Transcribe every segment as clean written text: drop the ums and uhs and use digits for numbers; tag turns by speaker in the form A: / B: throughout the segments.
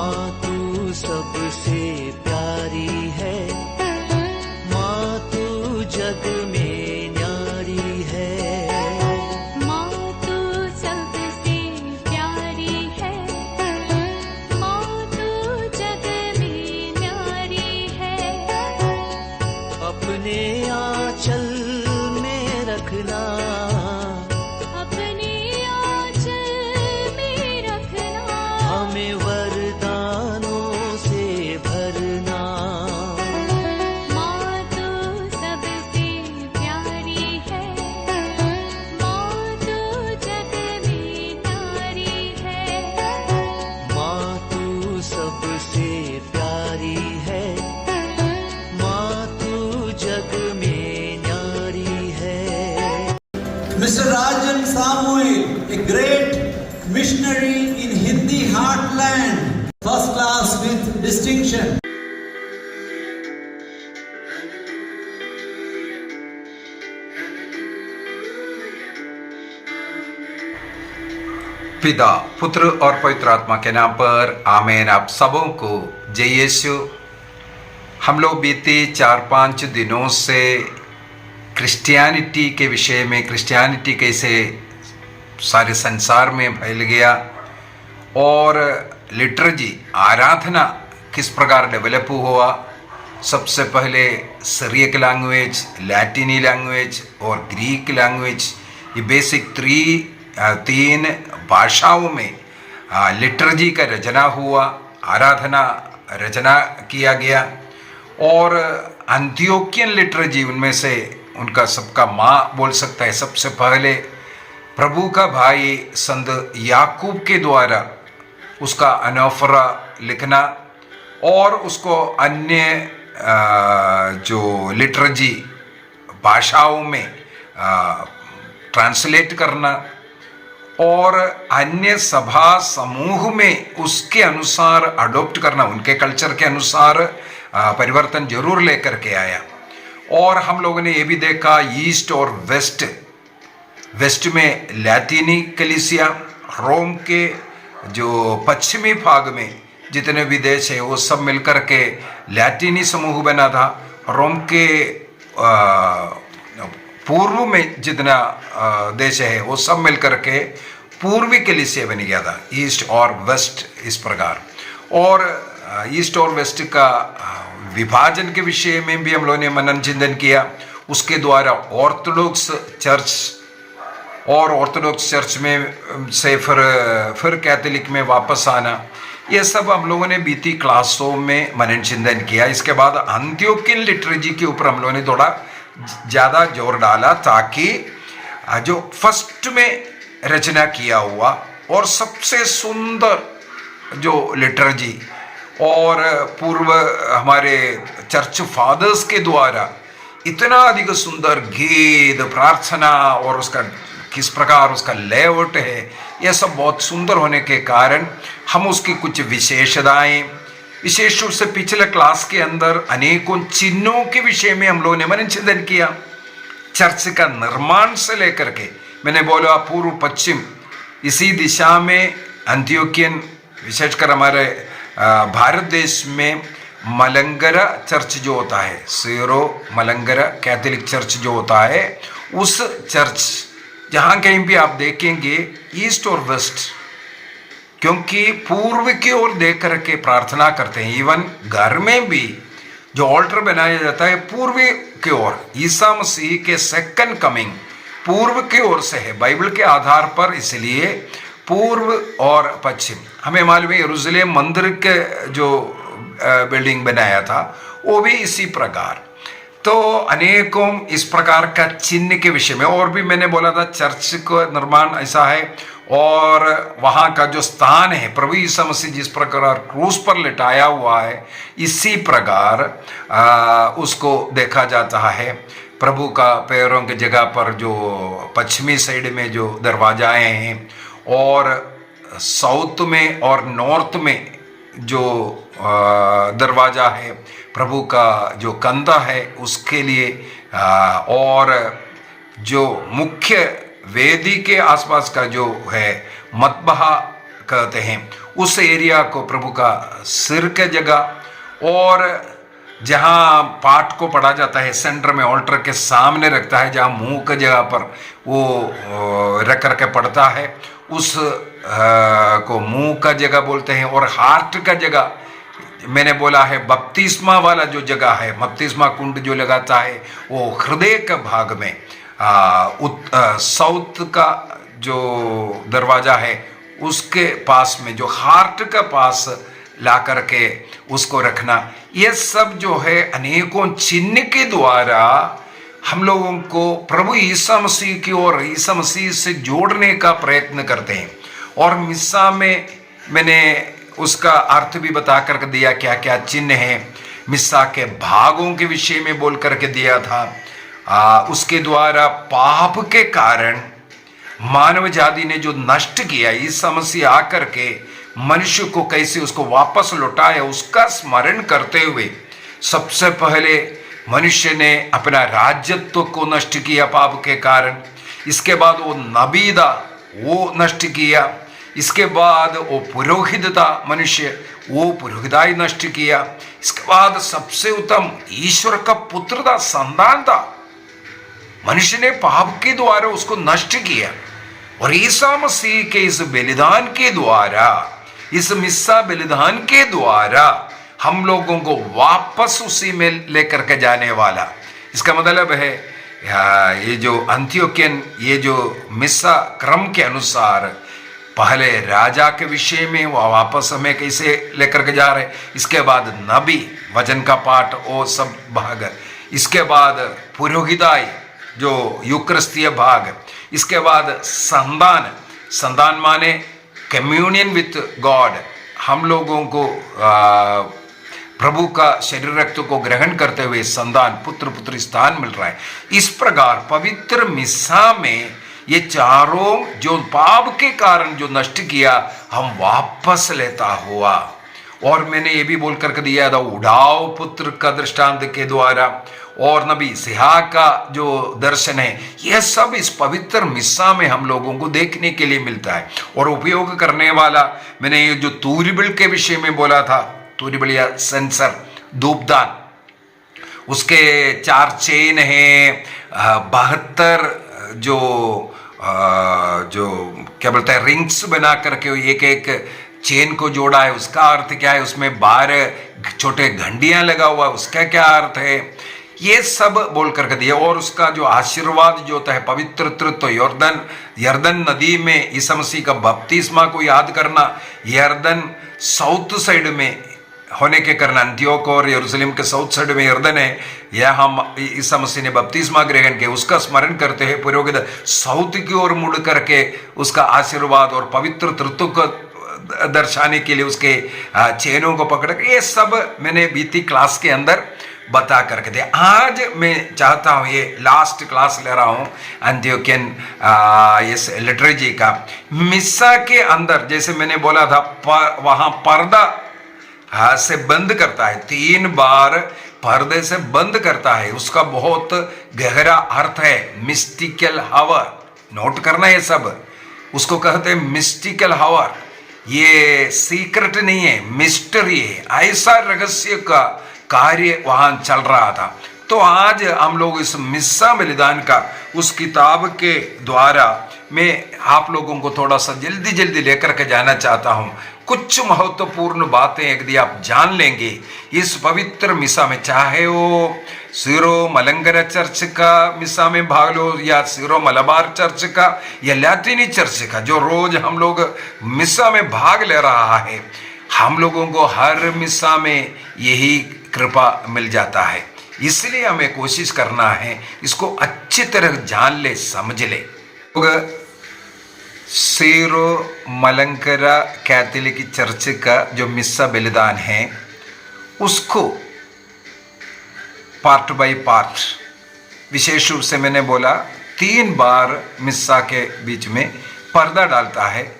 A: माँ तू सबसे प्यारी है, माँ तू जग में न्यारी है।
B: माँ तू सबसे प्यारी है, माँ तू जग में न्यारी है।
A: अपने आंचल में रखना,
B: अपने आंचल में रखना।
A: हमें वरदानों से भरना।
B: माँ तू सबसे प्यारी है, माँ तू जग में न्यारी है।
A: माँ तू सबसे प्यारी है, माँ तू जग में न्यारी है।
C: Mr. Rajan Samuel, a great missionary in Hindi heartland, first class with distinction.
D: पिता, पुत्र और पवित्र आत्मा के नाम पर आमीन। आप सबों को जय यीशु। हम लोग बीते 4-5 दिनों से क्रिश्चियनिटी के विषय में, क्रिश्चियनिटी कैसे सारे संसार में फैल गया और लिटर्जी आराधना किस प्रकार डेवलप हुआ। सबसे पहले सिरियक लैंग्वेज, लैटिनी लैंग्वेज और ग्रीक लैंग्वेज, ये बेसिक तीन भाषाओं में लिटर्जी का रचना हुआ, आराधना रचना किया गया। और अंत्योकियन लिटर्जी उनमें से उनका सबका माँ बोल सकता है। सबसे पहले प्रभु का भाई संत याकूब के द्वारा उसका अनोफरा लिखना और उसको अन्य जो लिटर्जी भाषाओं में ट्रांसलेट करना और अन्य सभा समूह में उसके अनुसार अडोप्ट करना, उनके कल्चर के अनुसार परिवर्तन जरूर लेकर के आया। और हम लोगों ने ये भी देखा ईस्ट और वेस्ट में लैटिनी कलीसिया, रोम के जो पश्चिमी भाग में जितने भी देश है वो सब मिलकर के लैटिनी समूह बना था। रोम के पूर्व में जितना देश है वो सब मिलकर के पूर्वी कलीसिया बन गया था, ईस्ट और वेस्ट इस प्रकार। और ईस्ट और वेस्ट का विभाजन के विषय में भी हम लोगों ने मनन चिंतन किया। उसके द्वारा ऑर्थोडॉक्स चर्च और ऑर्थोडॉक्स चर्च में से फिर कैथोलिक में वापस आना, ये सब हम लोगों ने बीती क्लासों में मनन चिंतन किया। इसके बाद अंत्योकियन लिटर्जी के ऊपर हम लोगों ने थोड़ा ज़्यादा जोर डाला ताकि जो फर्स्ट में रचना किया हुआ और सबसे सुंदर जो लिटर्जी और पूर्व हमारे चर्च फादर्स के द्वारा इतना अधिक सुंदर गीत, प्रार्थना और उसका किस प्रकार उसका लेआउट है, यह सब बहुत सुंदर होने के कारण हम उसकी कुछ विशेषताएं, विशेष रूप से पिछले क्लास के अंदर अनेकों चिन्हों के विषय में हम लोगों ने मनन चिंतन किया। चर्च का निर्माण से लेकर के मैंने बोला पूर्व पश्चिम इसी दिशा में अंत्योकियन, विशेषकर हमारे भारत देश में मलंगरा चर्च जो होता है, सीरो मलंगरा कैथोलिक चर्च जो होता है, उस चर्च जहाँ कहीं भी आप देखेंगे ईस्ट और वेस्ट, क्योंकि पूर्व की ओर देख करके प्रार्थना करते हैं। इवन घर में भी जो ऑल्टर बनाया जाता है पूर्व की ओर, ईसा मसीह के सेकंड कमिंग पूर्व की ओर से है बाइबल के आधार पर, इसलिए पूर्व और पश्चिम। हमें मालूम है यरूशलेम मंदिर के जो बिल्डिंग बनाया था वो भी इसी प्रकार। तो अनेकों इस प्रकार का चिन्ह के विषय में और भी मैंने बोला था, चर्च का निर्माण ऐसा है और वहाँ का जो स्थान है प्रभु यीशु मसीह जिस प्रकार क्रूस पर लिटाया हुआ है, इसी प्रकार उसको देखा जाता है। प्रभु का पैरों की जगह पर जो पश्चिमी साइड में जो दरवाजाएं हैं और साउथ में और नॉर्थ में जो दरवाज़ा है, प्रभु का जो कंधा है उसके लिए, और जो मुख्य वेदी के आसपास का जो है मतबहा कहते हैं, उस एरिया को प्रभु का सिर के जगह, और जहाँ पाठ को पढ़ा जाता है सेंटर में ऑल्टर के सामने रखता है, जहाँ मुंह की जगह पर वो रख करके पढ़ता है, उस को मुंह का जगह बोलते हैं। और हार्ट का जगह मैंने बोला है बपतिस्मा वाला जो जगह है, बपतिस्मा कुंड जो लगाता है वो हृदय के भाग में साउथ का जो दरवाजा है उसके पास में, जो हार्ट के पास ला करके उसको रखना। ये सब जो है अनेकों चिन्ह के द्वारा हम लोगों को प्रभु ईसा मसीह की और ईसा मसीह से जोड़ने का प्रयत्न करते हैं। और मिस्सा में मैंने उसका अर्थ भी बता करके दिया, क्या क्या चिन्ह है, मिस्सा के भागों के विषय में बोल करके दिया था। उसके द्वारा पाप के कारण मानव जाति ने जो नष्ट किया, ईसा मसीह आकर के मनुष्य को कैसे उसको वापस लौटाया, उसका स्मरण करते हुए सबसे पहले मनुष्य ने अपना राज्यत्व को नष्ट किया पाप के कारण। इसके बाद वो नबीदा वो नष्ट किया। इसके बाद वो पुरोहित था मनुष्य, वो पुरोहिताई नष्ट किया। इसके बाद सबसे उत्तम ईश्वर का पुत्र था, संतान था, मनुष्य ने पाप के द्वारा उसको नष्ट किया। और ईसा मसीह के इस बलिदान के द्वारा, इस मिस्सा बलिदान के द्वारा हम लोगों को वापस उसी में लेकर के जाने वाला। इसका मतलब है ये जो अंत्योकियन, ये जो मिस्सा क्रम के अनुसार पहले राजा के विषय में वो वापस हमें कैसे लेकर के जा रहे, इसके बाद नबी वचन का पाठ वो सब भाग, इसके बाद पुरोहिताई जो यूक्रिस्तीय भाग, इसके बाद संतान, संतान माने कम्युनियन विथ गॉड, हम लोगों को प्रभु का शरीर रक्त को ग्रहण करते हुए संतान पुत्र पुत्री स्थान मिल रहा है। इस प्रकार पवित्र मिस्सा में ये चारों जो पाप के कारण जो नष्ट किया हम वापस लेता हुआ। और मैंने ये भी बोल करके दिया था उड़ाव पुत्र का दृष्टांत के द्वारा, और नबी सिहा का जो दर्शन है, यह सब इस पवित्र मिस्सा में हम लोगों को देखने के लिए मिलता है। और उपयोग करने वाला मैंने ये जो तूरिबल के विषय में बोला था, तूरिबल या सेंसर धूपदान, उसके 4 चेन है, 72 जो क्या बोलते हैं रिंग्स बना करके एक एक चेन को जोड़ा है, उसका अर्थ क्या है, उसमें 12 छोटे घंटियां लगा हुआ, उसका क्या अर्थ है, ये सब बोल करके दिया। और उसका जो आशीर्वाद जो होता है पवित्र तृत्व, यर्दन नदी में ईसा मसीह का बपतिस्मा को याद करना, यर्दन साउथ साइड में होने के कारण अंत्योक और यरूशलेम के साउथ साइड में यर्दन है, यह हम ईसा मसीह ने बपतिस्मा ग्रहण किया, उसका स्मरण करते हैं। पुरोहित साउथ की ओर मुड़ करके उसका आशीर्वाद और पवित्र तृत्व को दर्शाने के लिए उसके चेनों को पकड़ के, ये सब मैंने बीती क्लास के अंदर बता करके दे। आज मैं चाहता हूँ, ये लास्ट क्लास ले रहा हूँ अंत्योकियन इस लिटरेचर का। मिस्सा के अंदर जैसे मैंने बोला था वहाँ पर्दा से बंद करता है, 3 बार पर्दे से बंद करता है, उसका बहुत गहरा अर्थ है। मिस्टिकल हावर, नोट करना ये सब, उसको कहते हैं मिस्टिकल हावर। ये सीक्रेट नहीं है, मिस्ट्री है, ऐसा रहस्य का कार्य वहां चल रहा था। तो आज हम लोग इस मिस्सा बलिदान का उस किताब के द्वारा मैं आप लोगों को थोड़ा सा जल्दी जल्दी लेकर के जाना चाहता हूं। कुछ महत्वपूर्ण बातें यदि आप जान लेंगे इस पवित्र मिसा में, चाहे वो सीरो मलंगरा चर्च का मिसा में भाग लो या सीरो मलबार चर्च का या लैटिनी चर्च का, जो रोज हम लोग मिसा में भाग ले रहा है, हम लोगों को हर मिसा में यही कृपा मिल जाता है। इसलिए हमें कोशिश करना है इसको अच्छी तरह जान ले, समझ ले। सीरो मलंकरा कैथोलिक चर्च का जो मिस्सा बलिदान है उसको पार्ट बाय पार्ट, विशेष रूप से मैंने बोला 3 बार मिस्सा के बीच में पर्दा डालता है।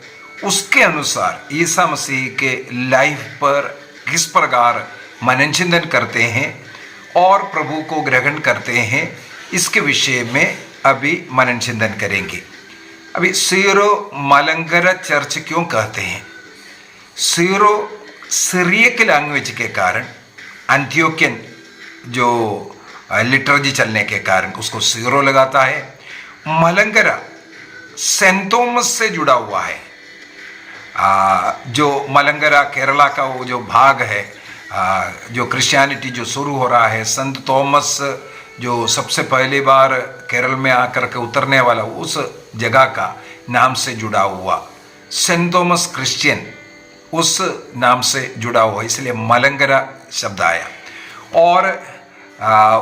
D: उसके अनुसार ईसा मसीह के लाइफ पर किस प्रकार मनन चिंतन करते हैं और प्रभु को ग्रहण करते हैं, इसके विषय में अभी मनन चिंतन करेंगे। अभी सीरो मलंगरा चर्च क्यों कहते हैं? सिरियक लैंग्वेज के कारण, एंटियोकियन जो लिटर्जी चलने के कारण उसको सीरो लगाता है। मलंगरा सेंट थॉमस से जुड़ा हुआ है। जो मलंगरा केरला का वो जो भाग है, जो क्रिश्चियनिटी जो शुरू हो रहा है, संत थॉमस जो सबसे पहली बार केरल में आकर के उतरने वाला, उस जगह का नाम से जुड़ा हुआ, सेंट थॉमस क्रिश्चियन उस नाम से जुड़ा हुआ, इसलिए मलंगरा शब्द आया। और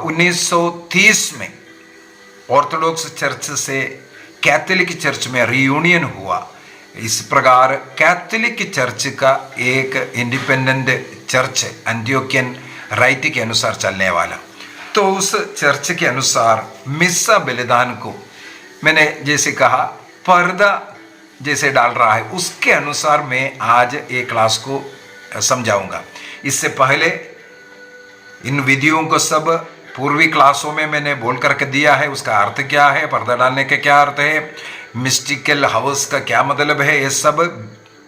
D: 1930 में ऑर्थोडॉक्स चर्च से कैथोलिक चर्च में रियूनियन हुआ। इस प्रकार कैथोलिक चर्च का एक इंडिपेंडेंट चर्च एंटियोकियन राइट के अनुसार चलने वाला। तो उस चर्च के अनुसार मिस्सा बलिदान को मैंने जैसे कहा पर्दा जैसे डाल रहा है, उसके अनुसार मैं आज एक क्लास को समझाऊंगा। इससे पहले इन विधियों को सब पूर्वी क्लासों में मैंने बोल करके दिया है, उसका अर्थ क्या है, पर्दा डालने के क्या अर्थ है, मिस्टिकल हाउस का क्या मतलब है, ये सब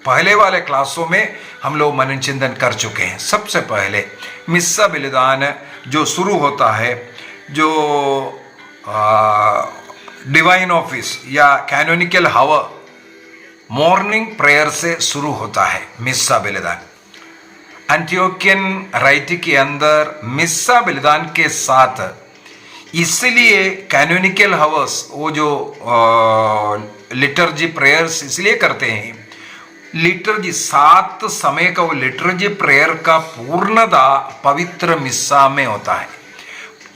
D: पहले वाले क्लासों में हम लोग मनन चिंतन कर चुके हैं। सबसे पहले मिस्सा बलिदान जो शुरू होता है, जो डिवाइन ऑफिस या कैनोनिकल हावर मॉर्निंग प्रेयर से शुरू होता है मिस्सा बलिदान। एंटियोकियन राइट के अंदर मिस्सा बलिदान के साथ इसलिए कैनोनिकल हावर्स, वो जो लिटर्जी प्रेयर्स इसलिए करते हैं, लिटर्जी 7 समय का वो लिटर्जी प्रेयर का पूर्णता पवित्र मिस्सा में होता है।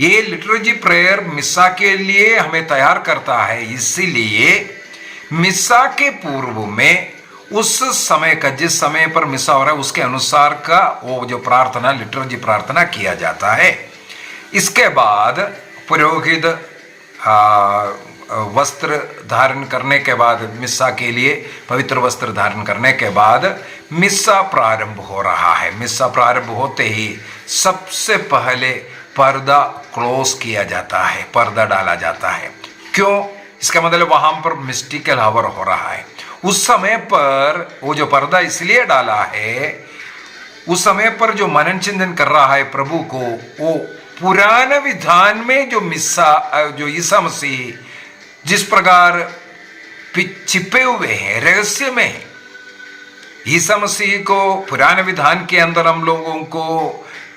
D: ये लिटर्जी प्रेयर मिस्सा के लिए हमें तैयार करता है, इसीलिए मिस्सा के पूर्व में उस समय का, जिस समय पर मिस्सा हो रहा है उसके अनुसार का वो जो प्रार्थना, लिटर्जी प्रार्थना किया जाता है। इसके बाद पुरोहित वस्त्र धारण करने के बाद, मिस्सा के लिए पवित्र वस्त्र धारण करने के बाद मिस्सा प्रारंभ हो रहा है। मिस्सा प्रारंभ होते ही सबसे पहले पर्दा क्लोज किया जाता है, पर्दा डाला जाता है। क्यों? इसका मतलब वहां पर मिस्टिकल हावर हो रहा है। उस समय पर वो जो पर्दा इसलिए डाला है, उस समय पर जो मनन चिंतन कर रहा है प्रभु को, वो पुराने विधान में जो मिस्सा, जो ईसा मसीह जिस प्रकार छिपे हुए हैं, रहस्य में है, ईसा मसीह को पुराने विधान के अंदर हम लोगों को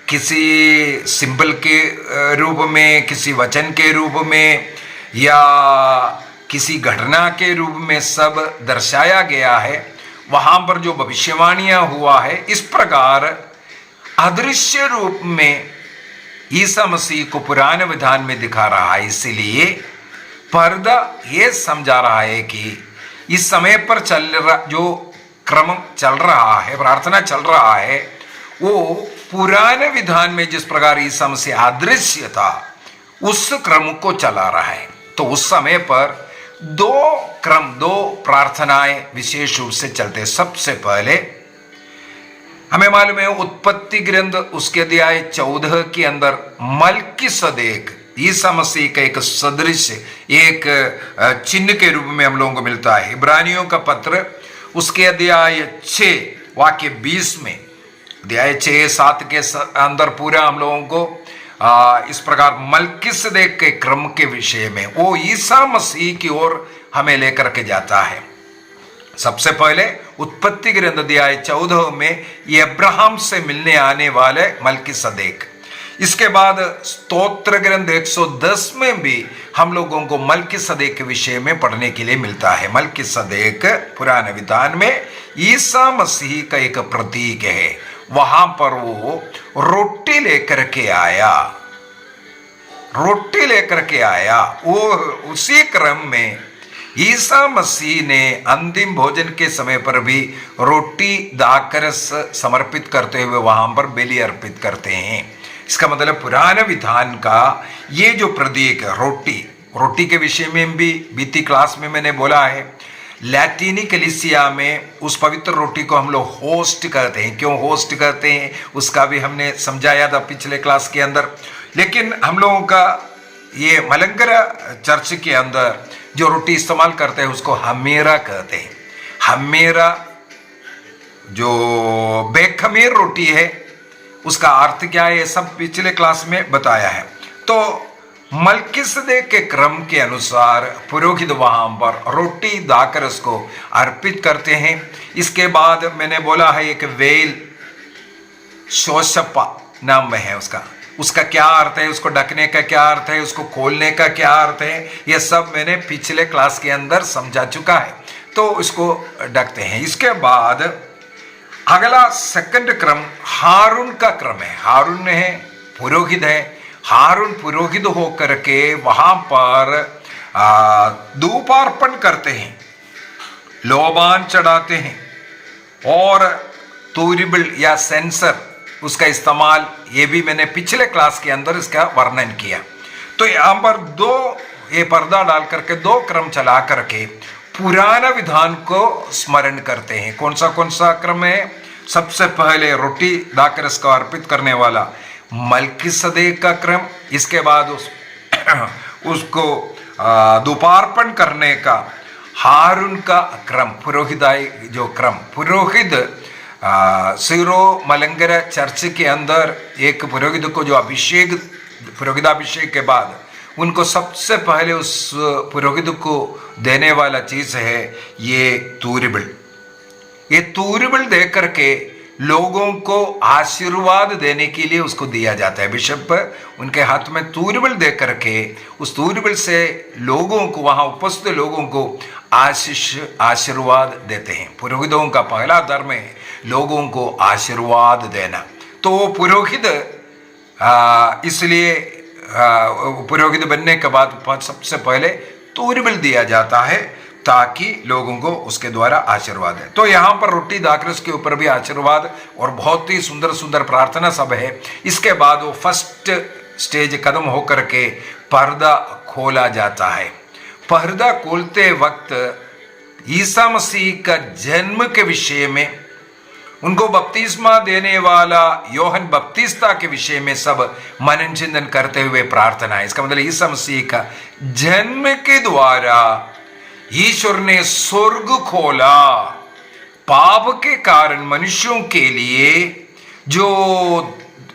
D: किसी सिंबल के रूप में, किसी वचन के रूप में या किसी घटना के रूप में सब दर्शाया गया है। वहां पर जो भविष्यवाणियां हुआ है, इस प्रकार अदृश्य रूप में ईसा मसीह को पुराने विधान में दिखा रहा है। इसलिए पर्दा ये समझा रहा है कि इस समय पर चल रहा, जो क्रम चल रहा है, प्रार्थना चल रहा है, वो पुराने विधान में जिस प्रकार ईसा मसीह अदृश्य था, उस क्रम को चला रहा है। तो उस समय पर 2 क्रम, 2 प्रार्थनाएं विशेष रूप से चलते। सबसे पहले हमें मालूम है उत्पत्ति ग्रंथ उसके अध्याय 14 के अंदर मलकीसदेक ईसा मसीह का एक सदृश, एक चिन्ह के रूप में हम लोगों को मिलता है। इब्रानियों का पत्र उसके अध्याय 6 वाक्य 20 में, अध्याय 6-7 के अंदर पूरा हम लोगों को इस प्रकार मलकीसदेक के क्रम के विषय में वो ईसा मसीह की ओर हमें लेकर के जाता है। सबसे पहले उत्पत्ति ग्रंथ अध्याय 14 में ये अब्राहम से मिलने आने वाले मलकीसदेक। इसके बाद स्तोत्र ग्रंथ 110 में भी हम लोगों को मलकीसदेक के विषय में पढ़ने के लिए मिलता है। मलकीसदेक पुराने विधान में ईसा मसीह का एक प्रतीक है। वहां पर वो रोटी लेकर के आया, रोटी लेकर के आया। वो उसी क्रम में ईसा मसीह ने अंतिम भोजन के समय पर भी रोटी दाकर समर्पित करते हुए वहां पर बलि अर्पित करते हैं। इसका मतलब पुराने विधान का ये जो प्रतीक है, रोटी के विषय में भी बीती क्लास में मैंने बोला है। लैटिनी कलीसिया में उस पवित्र रोटी को हम लोग होस्ट करते हैं। क्यों होस्ट करते हैं उसका भी हमने समझाया था पिछले क्लास के अंदर। लेकिन हम लोगों का ये मलंगरा चर्च के अंदर जो रोटी इस्तेमाल करते हैं उसको हमेरा कहते हैं। हमेरा जो बेखमीर रोटी है उसका अर्थ क्या है, ये सब पिछले क्लास में बताया है। तो मलकिसदेक के क्रम के अनुसार पुरोहित वहां पर रोटी दाकर उसको अर्पित करते हैं। इसके बाद मैंने बोला है एक वेल शोशप्पा नाम में है उसका क्या अर्थ है, उसको ढकने का क्या अर्थ है, उसको खोलने का क्या अर्थ है, यह सब मैंने पिछले क्लास के अंदर समझा चुका है। तो इसको ढकते हैं। इसके बाद अगला सेकंड क्रम हारून का क्रम है। हारून है पुरोहित है। हारून पुरोहित होकर के वहां पर धूपार्पण करते हैं, लोबान चढ़ाते हैं और तूरिबल या सेंसर उसका इस्तेमाल, ये भी मैंने पिछले क्लास के अंदर इसका वर्णन किया। तो यहां पर ये पर्दा डाल करके 2 क्रम चला करके पुराना विधान को स्मरण करते हैं। कौन सा क्रम है? सबसे पहले रोटी दाकर को अर्पित करने वाला मलकिसदेक का क्रम, इसके बाद उसको धूपार्पण करने का हारून का क्रम, पुरोहिताई जो क्रम। पुरोहित सीरो मलंगरा चर्च के अंदर एक पुरोहित को जो पुरोहिताभिषेक के बाद उनको सबसे पहले उस पुरोहित को देने वाला चीज है ये तूरिबल। ये तूरिबल दे करके लोगों को आशीर्वाद देने के लिए उसको दिया जाता है। बिशप उनके हाथ में तूरिबल दे करके उस तूरिबल से लोगों को, वहां उपस्थित लोगों को आशीर्वाद देते हैं। पुरोहितों का पहला धर्म है लोगों को आशीर्वाद देना। तो पुरोहित इसलिए पुरोहित बनने के बाद सबसे पहले तूरिबल दिया जाता है ताकि लोगों को उसके द्वारा आशीर्वाद है। तो यहाँ पर रोटी दाकर के ऊपर भी आशीर्वाद और बहुत ही सुंदर सुंदर प्रार्थना सब है। इसके बाद वो फर्स्ट स्टेज कदम होकर के पर्दा खोला जाता है। पर्दा खोलते वक्त ईसा मसीह का जन्म के विषय में, उनको बपतिस्मा देने वाला योहन बपतिस्ता के विषय में सब मनन चिंतन करते हुए प्रार्थना है। इसका मतलब ईसा मसीह का जन्म के द्वारा ईश्वर ने स्वर्ग खोला। पाप के कारण मनुष्यों के लिए जो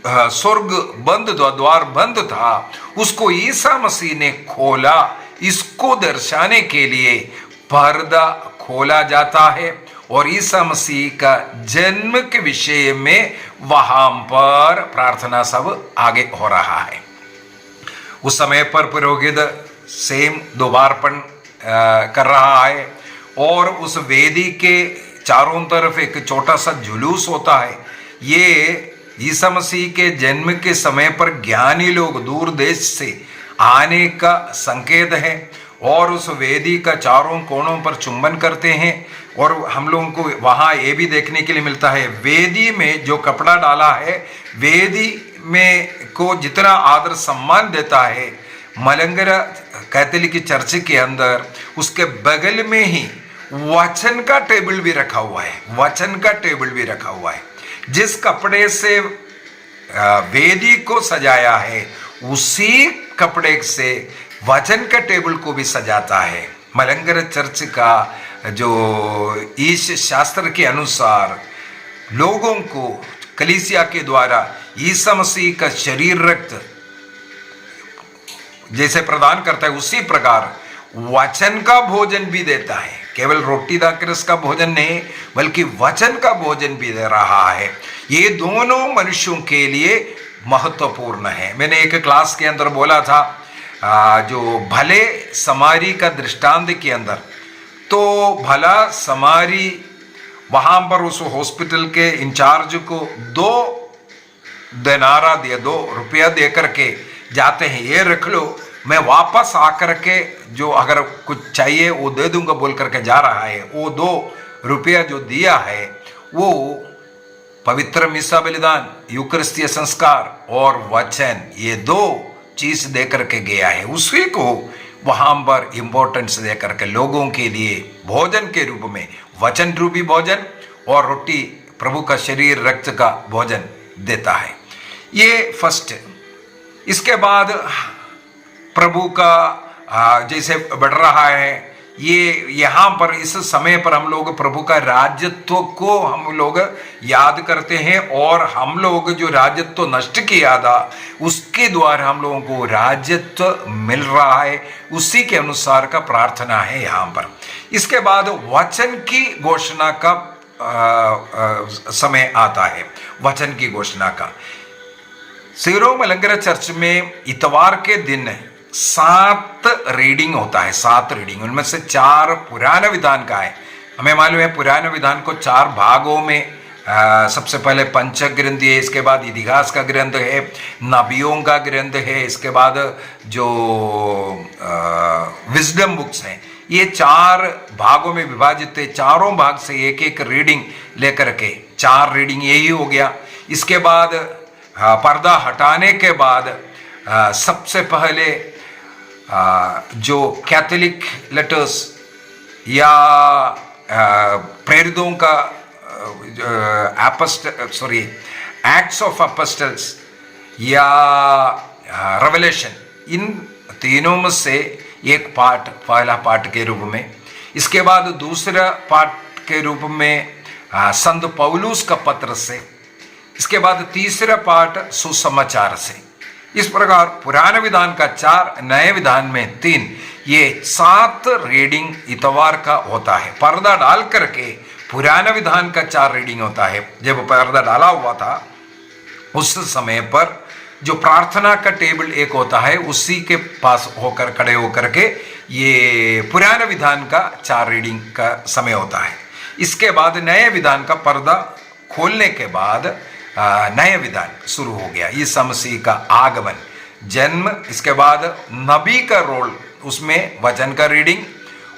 D: स्वर्ग बंद था, द्वार बंद था, उसको ईसा मसीह ने खोला। इसको दर्शाने के लिए पर्दा खोला जाता है और ईसा मसीह का जन्म के विषय में वहां पर प्रार्थना सब आगे हो रहा है। उस समय पर पुरोहित सेम दोबारपण कर रहा है और उस वेदी के चारों तरफ एक छोटा सा जुलूस होता है। ये ईसा मसीह के जन्म के समय पर ज्ञानी लोग दूर देश से आने का संकेत है और उस वेदी का चारों कोनों पर चुंबन करते हैं। और हम लोगों को वहाँ ये भी देखने के लिए मिलता है, वेदी में जो कपड़ा डाला है, वेदी में को जितना आदर सम्मान देता है, मलंगरा कैथोलिक चर्च के अंदर उसके बगल में ही वचन का टेबल भी रखा हुआ है। वचन का टेबल भी रखा हुआ है। जिस कपड़े से वेदी को सजाया है उसी कपड़े से वचन का टेबल को भी सजाता है। मलंगरा चर्च का जो ईश शास्त्र के अनुसार लोगों को कलीसिया के द्वारा ईसा मसीह का शरीर रक्त जैसे प्रदान करता है, उसी प्रकार वचन का भोजन भी देता है। केवल रोटी दाकर का भोजन नहीं बल्कि वचन का भोजन भी दे रहा है। ये दोनों मनुष्यों के लिए महत्वपूर्ण है। मैंने एक क्लास के अंदर बोला था जो भले समारी का दृष्टांत के अंदर, तो भला समारी वहां पर उस हॉस्पिटल के इंचार्ज को 2 देनारा दिया, 2 रुपया दे करके जाते हैं, ये रख लो, मैं वापस आकर के जो अगर कुछ चाहिए वो दे दूंगा बोल करके जा रहा है। वो 2 रुपया जो दिया है वो पवित्र मिसा बलिदान, यूकरिस्तीय संस्कार और वचन, ये 2 चीज दे करके गया है। उसी को वहां पर इंपॉर्टेंस दे करके लोगों के लिए भोजन के रूप में वचन रूपी भोजन और रोटी प्रभु का शरीर रक्त का भोजन देता है। ये फर्स्ट। इसके बाद प्रभु का जैसे बढ़ रहा है ये यहाँ पर इस समय पर हम लोग प्रभु का राज्यत्व को हम लोग याद करते हैं, और हम लोग जो राज्यत्व नष्ट किया था उसके द्वारा हम लोगों को राज्यत्व मिल रहा है, उसी के अनुसार का प्रार्थना है यहाँ पर। इसके बाद वचन की घोषणा का समय आता है। वचन की घोषणा का सिरों मलंगरा चर्च में इतवार के दिन 7 रीडिंग होता है, 7 रीडिंग, उनमें से 4 पुराना विधान का है। हमें मालूम है पुराना विधान को 4 भागों में सबसे पहले पंचक ग्रंथ है, इसके बाद इतिहास का ग्रंथ है, नबियों का ग्रंथ है, इसके बाद जो विजडम बुक्स हैं, ये 4 भागों में विभाजित है। चारों भाग से एक एक रीडिंग लेकर के 4 रीडिंग यही हो गया। इसके बाद पर्दा हटाने के बाद सबसे पहले जो कैथोलिक लेटर्स या प्रेरितों का एक्ट्स ऑफ अपोस्टल्स या रेवलेशन, इन तीनों में से एक पार्ट, पहला पार्ट के रूप में, इसके बाद दूसरा पार्ट के रूप में संत पौलुस का पत्र से, इसके बाद तीसरा पार्ट सुसमाचार से। इस प्रकार पुराने विधान का 4, नए विधान में 3, ये 7 रीडिंग इतवार का होता है। पर्दा डाल करके पुराने विधान का 4 रीडिंग होता है। जब पर्दा डाला हुआ था उस समय पर जो प्रार्थना का टेबल एक होता है, उसी के पास होकर खड़े होकर के ये पुराने विधान का 4 रीडिंग का समय होता है। इसके बाद नए विधान का पर्दा खोलने के बाद नया विधान शुरू हो गया। यीशु मसीह का आगमन, जन्म, इसके बाद नबी का रोल, उसमें वचन का रीडिंग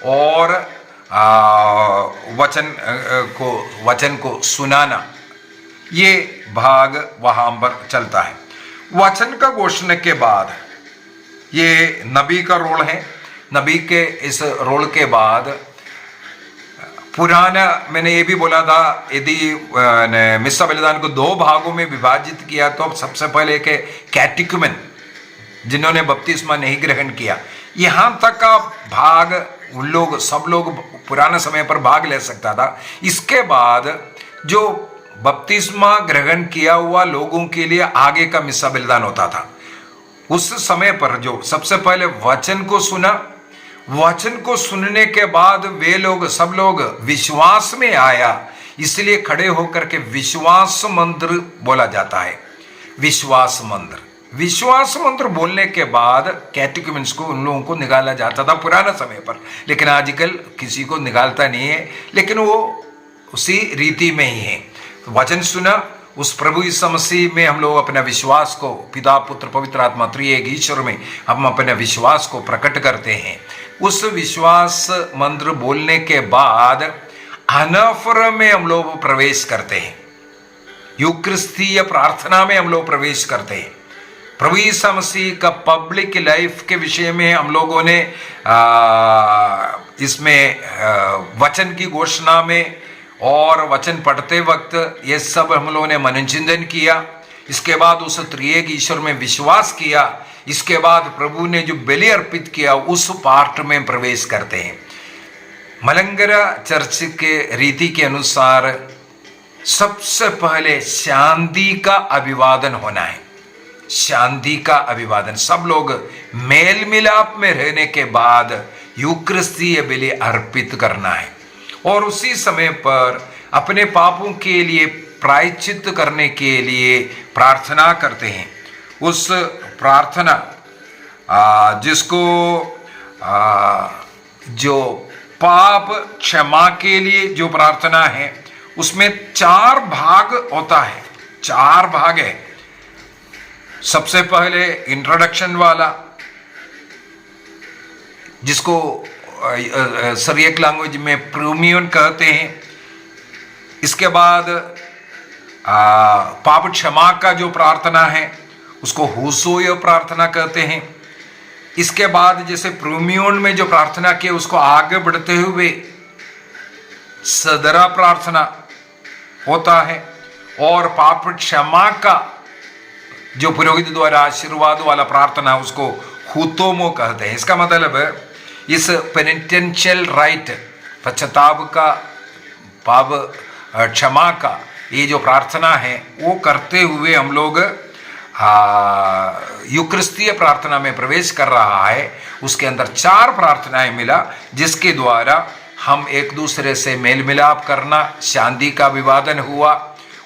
D: और वचन को सुनाना, ये भाग वहां पर चलता है। वचन का घोषणा के बाद ये नबी का रोल है। नबी के इस रोल के बाद पुराना, मैंने ये भी बोला था, यदि मिस्सा बलिदान को 2 भागों में विभाजित किया तो सबसे पहले एक कैटेक्युमेन, जिन्होंने बपतिस्मा नहीं ग्रहण किया, यहाँ तक का भाग उन लोग, सब लोग पुराने समय पर भाग ले सकता था। इसके बाद जो बपतिस्मा ग्रहण किया हुआ लोगों के लिए आगे का मिस्सा बलिदान होता था। उस समय पर जो सबसे पहले वचन को सुना, वचन को सुनने के बाद वे लोग, सब लोग विश्वास में आया, इसलिए खड़े होकर के विश्वास मंत्र बोला जाता है। विश्वास मंत्र बोलने के बाद कैटेक्युमेन्स को, उन लोगों को निकाला जाता था पुराना समय पर, लेकिन आजकल किसी को निकालता नहीं है, लेकिन वो उसी रीति में ही है। वचन सुना, उस प्रभु यीशु मसीह में हम लोग अपने विश्वास को, पिता पुत्र पवित्र आत्मा त्रिएक ईश्वर में हम अपने विश्वास को प्रकट करते हैं। उस विश्वास मंत्र बोलने के बाद अनाफर में हम लोग प्रवेश करते हैं, यूक्रिस्तीय प्रार्थना में हम लोग प्रवेश करते हैं। प्रभु यीशु मसीह का पब्लिक लाइफ के विषय में हम लोगों ने इसमें वचन की घोषणा में और वचन पढ़ते वक्त ये सब हम लोगों ने मनोचिंतन किया। इसके बाद उस त्रिएक ईश्वर में विश्वास किया। इसके बाद प्रभु ने जो बलि अर्पित किया उस पार्ट में प्रवेश करते हैं। मलंगरा चर्च के रीति के अनुसार सबसे पहले शांति का अभिवादन होना है। शांति का अभिवादन, सब लोग मेल मिलाप में रहने के बाद यूक्रिस्तीय बलि अर्पित करना है और उसी समय पर अपने पापों के लिए प्रायश्चित करने के लिए प्रार्थना करते हैं। उस प्रार्थना जिसको जो पाप क्षमा के लिए जो प्रार्थना है, उसमें 4 भाग होता है, 4 भाग है। सबसे पहले इंट्रोडक्शन वाला, जिसको सिरियक लैंग्वेज में प्रूमियन कहते हैं। इसके बाद पाप क्षमा का जो प्रार्थना है उसको हुसोय प्रार्थना कहते हैं। इसके बाद जैसे प्रूमियन में जो प्रार्थना की उसको आगे बढ़ते हुए सदरा प्रार्थना होता है और पाप क्षमा का जो पुरोहित द्वारा आशीर्वाद वाला प्रार्थना उसको हुतोमो कहते हैं। इसका मतलब है इस पेनिटेंशियल राइट, पश्चाताप का, पाप क्षमा का ये जो प्रार्थना है वो करते हुए हम लोग यूक्रिस्तीय प्रार्थना में प्रवेश कर रहा है। उसके अंदर 4 प्रार्थनाएं मिला जिसके द्वारा हम एक दूसरे से मेल मिलाप करना, शांति का अभिवादन हुआ।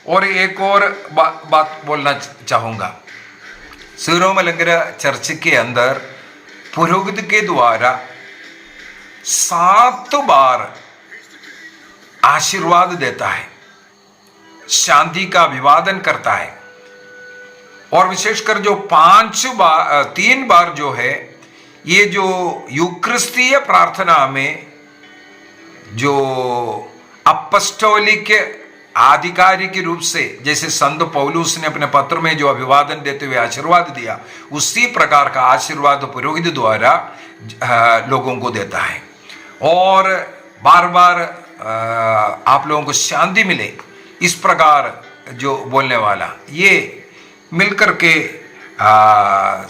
D: और एक और बात बोलना चाहूँगा, सिरोमलंगरा चर्च के अंदर पुरोहित के द्वारा 7 बार आशीर्वाद देता है, शांति का अभिवादन करता है। और विशेषकर जो 3 बार जो है, ये जो यूक्रिस्तीय प्रार्थना में जो अपस्टोलिक आधिकारिक रूप से, जैसे संत पौलुस ने अपने पत्र में जो अभिवादन देते हुए आशीर्वाद दिया, उसी प्रकार का आशीर्वाद पुरोहित द्वारा लोगों को देता है। और बार बार आप लोगों को शांति मिले, इस प्रकार जो बोलने वाला, ये मिलकर के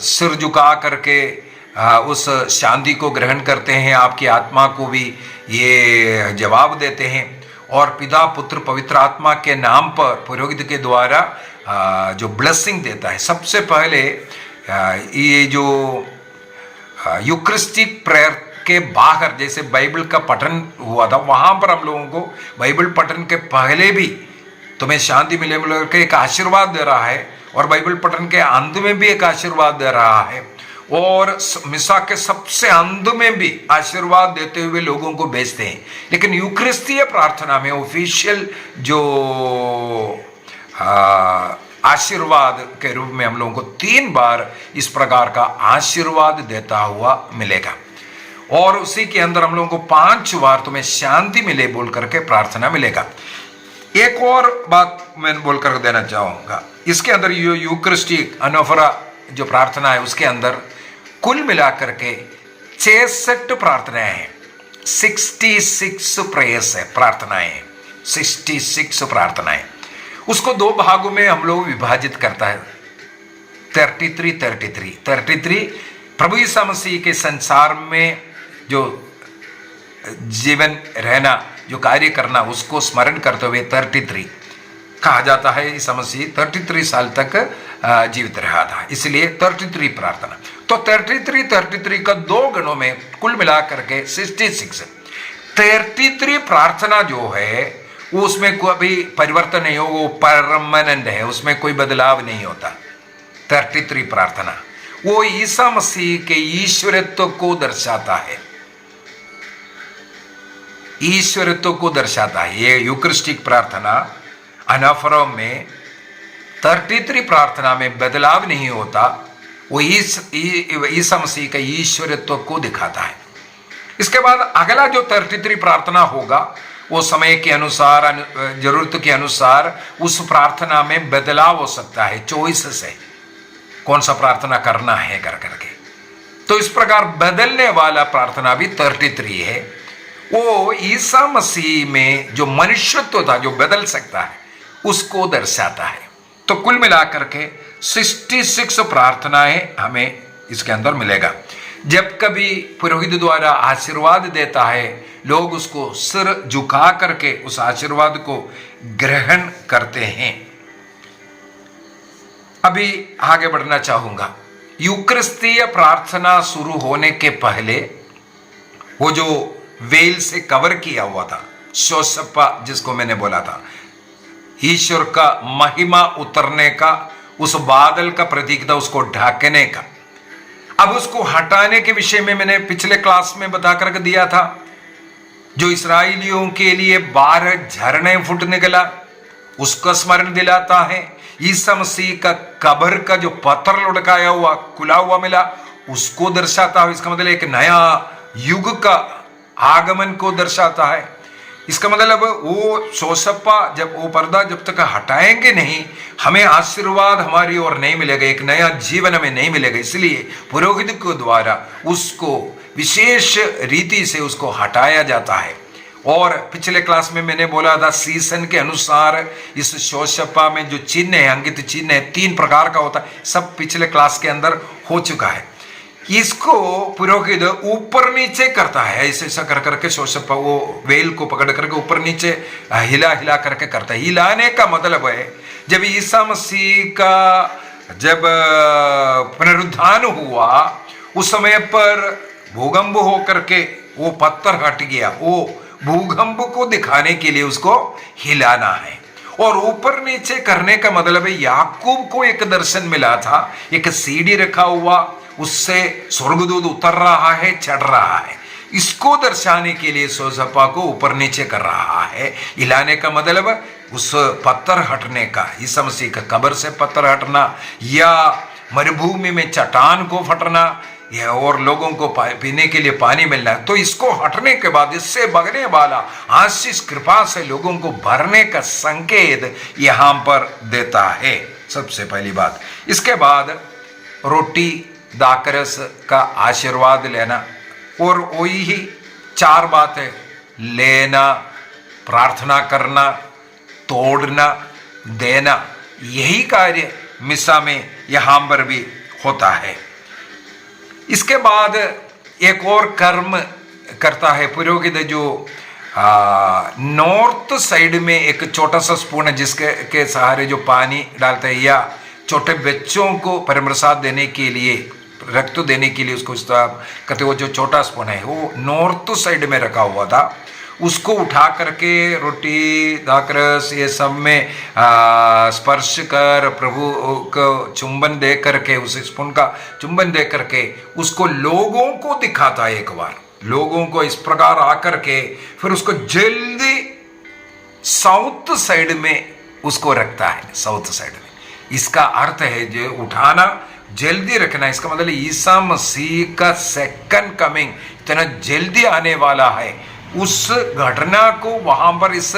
D: सिर झुका करके उस शांति को ग्रहण करते हैं, आपकी आत्मा को भी ये जवाब देते हैं। और पिता, पुत्र, पवित्र आत्मा के नाम पर पुरोहित के द्वारा जो ब्लेसिंग देता है। सबसे पहले ये जो यूक्रिस्टिक प्रेयर के बाहर जैसे बाइबल का पठन हुआ था, वहाँ पर हम लोगों को बाइबल पठन के पहले भी तुम्हें शांति मिले के एक आशीर्वाद दे रहा है, और बाइबल पठन के अंत में भी एक आशीर्वाद दे रहा है, और मिसा के सबसे अंत में भी आशीर्वाद देते हुए लोगों को भेजते हैं। लेकिन यूक्रिस्तीय प्रार्थना में ऑफिशियल जो आशीर्वाद के रूप में हम लोगों को 3 बार इस प्रकार का आशीर्वाद देता हुआ मिलेगा। और उसी के अंदर हम लोगों को 5 बार तुम्हें शांति मिले बोल करके प्रार्थना मिलेगा। एक और बात मैं बोलकर देना चाहूँगा, इसके अंदर यूक्रिस्टिक अनोफरा जो प्रार्थना है उसके अंदर कुल मिलाकर के 66 प्रार्थनाएं हैं, 66 प्रेयर्स है, प्रार्थनाएं, 66 प्रार्थनाएं। उसको 2 भागों में हम लोग विभाजित करता है, 33 प्रभु यीशु मसीह के संसार में जो जीवन रहना, जो कार्य करना, उसको स्मरण करते हुए 33 कहा जाता है। यीशु मसीह 33 साल तक जीवित रहा था, इसलिए 33 प्रार्थना। तो 33 का 2 गणों में कुल मिलाकर के 66। 33 प्रार्थना जो है वो उसमें कोई परिवर्तन नहीं हो, वो परमानेंट है, उसमें कोई बदलाव नहीं होता। 33 प्रार्थना वो यीशु मसीह के ईश्वरत्व को दर्शाता है, ईश्वरत्व को दर्शाता है। ये यूक्रिस्टिक प्रार्थना अनाफरों में 33 प्रार्थना में बदलाव नहीं होता, वो यीशु मसीह का ईश्वरत्व को दिखाता है। इसके बाद अगला जो 33 प्रार्थना होगा वो समय के अनुसार, जरूरत के अनुसार उस प्रार्थना में बदलाव हो सकता है, चॉइस से कौन सा प्रार्थना करना है कर करके। तो इस प्रकार बदलने वाला प्रार्थना भी 33 है। वो ईसा मसीह में जो मनुष्यत्व था, जो बदल सकता है, उसको दर्शाता है। तो कुल मिलाकर के 66 प्रार्थनाएं हमें इसके अंदर मिलेगा। जब कभी पुरोहित द्वारा आशीर्वाद देता है, लोग उसको सिर झुका करके उस आशीर्वाद को ग्रहण करते हैं। अभी आगे बढ़ना चाहूंगा। यूक्रिस्तीय प्रार्थना शुरू होने के पहले वो जो वेल से कवर किया हुआ था, शोसप्पा जिसको मैंने बोला था, ईश्वर का महिमा उतरने का, उस बादल का प्रतीक था, उसको ढाकने का। अब उसको हटाने के विषय में मैंने पिछले क्लास में बता करके दिया था। जो इस्राएलियों के लिए 12 झरने फुट निकला, उसका स्मरण दिलाता है। ईसा मसीह का कब्र का जो पत्थर लुढ़काया हुआ, खुला हुआ मिला, उसको दर्शाता है। इसका मतलब एक नया युग का आगमन को दर्शाता है। इसका मतलब वो शोसप्पा, जब वो पर्दा जब तक हटाएंगे नहीं, हमें आशीर्वाद हमारी ओर नहीं मिलेगा, एक नया जीवन हमें नहीं मिलेगा। इसलिए पुरोहित के द्वारा उसको विशेष रीति से उसको हटाया जाता है। और पिछले क्लास में मैंने बोला था, सीजन के अनुसार इस शोसप्पा में जो चिन्ह है, अंकित चिन्ह है, 3 प्रकार का होता है। सब पिछले क्लास के अंदर हो चुका है। इसको पुरोहित ऊपर नीचे करता है, ऐसे ऐसा कर करके शोषप वो वेल को पकड़ करके ऊपर नीचे हिला हिला करके करता है। हिलाने का मतलब है जब ईसा मसीह का जब पुनरुत्थान हुआ उस समय पर भूकंप हो करके वो पत्थर हट गया, वो भूकंप को दिखाने के लिए उसको हिलाना है। और ऊपर नीचे करने का मतलब है याकूब को एक दर्शन मिला था, एक सीढ़ी रखा हुआ, उससे स्वर्गदूत उतर रहा है, चढ़ रहा है। इसको दर्शाने के लिए सोजप्पा को ऊपर नीचे कर रहा है। हिलाने का मतलब उस पत्थर हटने का, ईसा मसीह का कब्र से पत्थर हटना या मरुभूमि में चट्टान को फटना या और लोगों को पीने के लिए पानी मिलना। तो इसको हटने के बाद इससे बगने वाला आशीष कृपा से लोगों को भरने का संकेत यहां पर देता है, सबसे पहली बात। इसके बाद रोटी दाकरस का आशीर्वाद लेना, और वही ही 4 बातें, लेना, प्रार्थना करना, तोड़ना, देना, यही कार्य मिसा में यहां पर भी होता है। इसके बाद एक और कर्म करता है पुरोहित, जो नॉर्थ साइड में एक छोटा सा स्पून है जिसके के सहारे जो पानी डालते हैं या छोटे बच्चों को परमप्रसाद देने के लिए, रक्त देने के लिए उसको कहते, वो जो छोटा स्पून है वो नॉर्थ साइड में रखा हुआ था। उसको उठा करके रोटी दाकरस ये सब में स्पर्श कर प्रभु को चुंबन दे करके, उस स्पून का चुंबन दे करके उसको लोगों को दिखाता है। एक बार लोगों को इस प्रकार आकर के फिर उसको जल्दी साउथ साइड में उसको रखता है, साउथ साइड में। इसका अर्थ है जो उठाना, जल्दी रखना। इसका मतलब ईसा मसीह का सेकंड कमिंग इतना जल्दी आने वाला है, उस घटना को वहां पर इस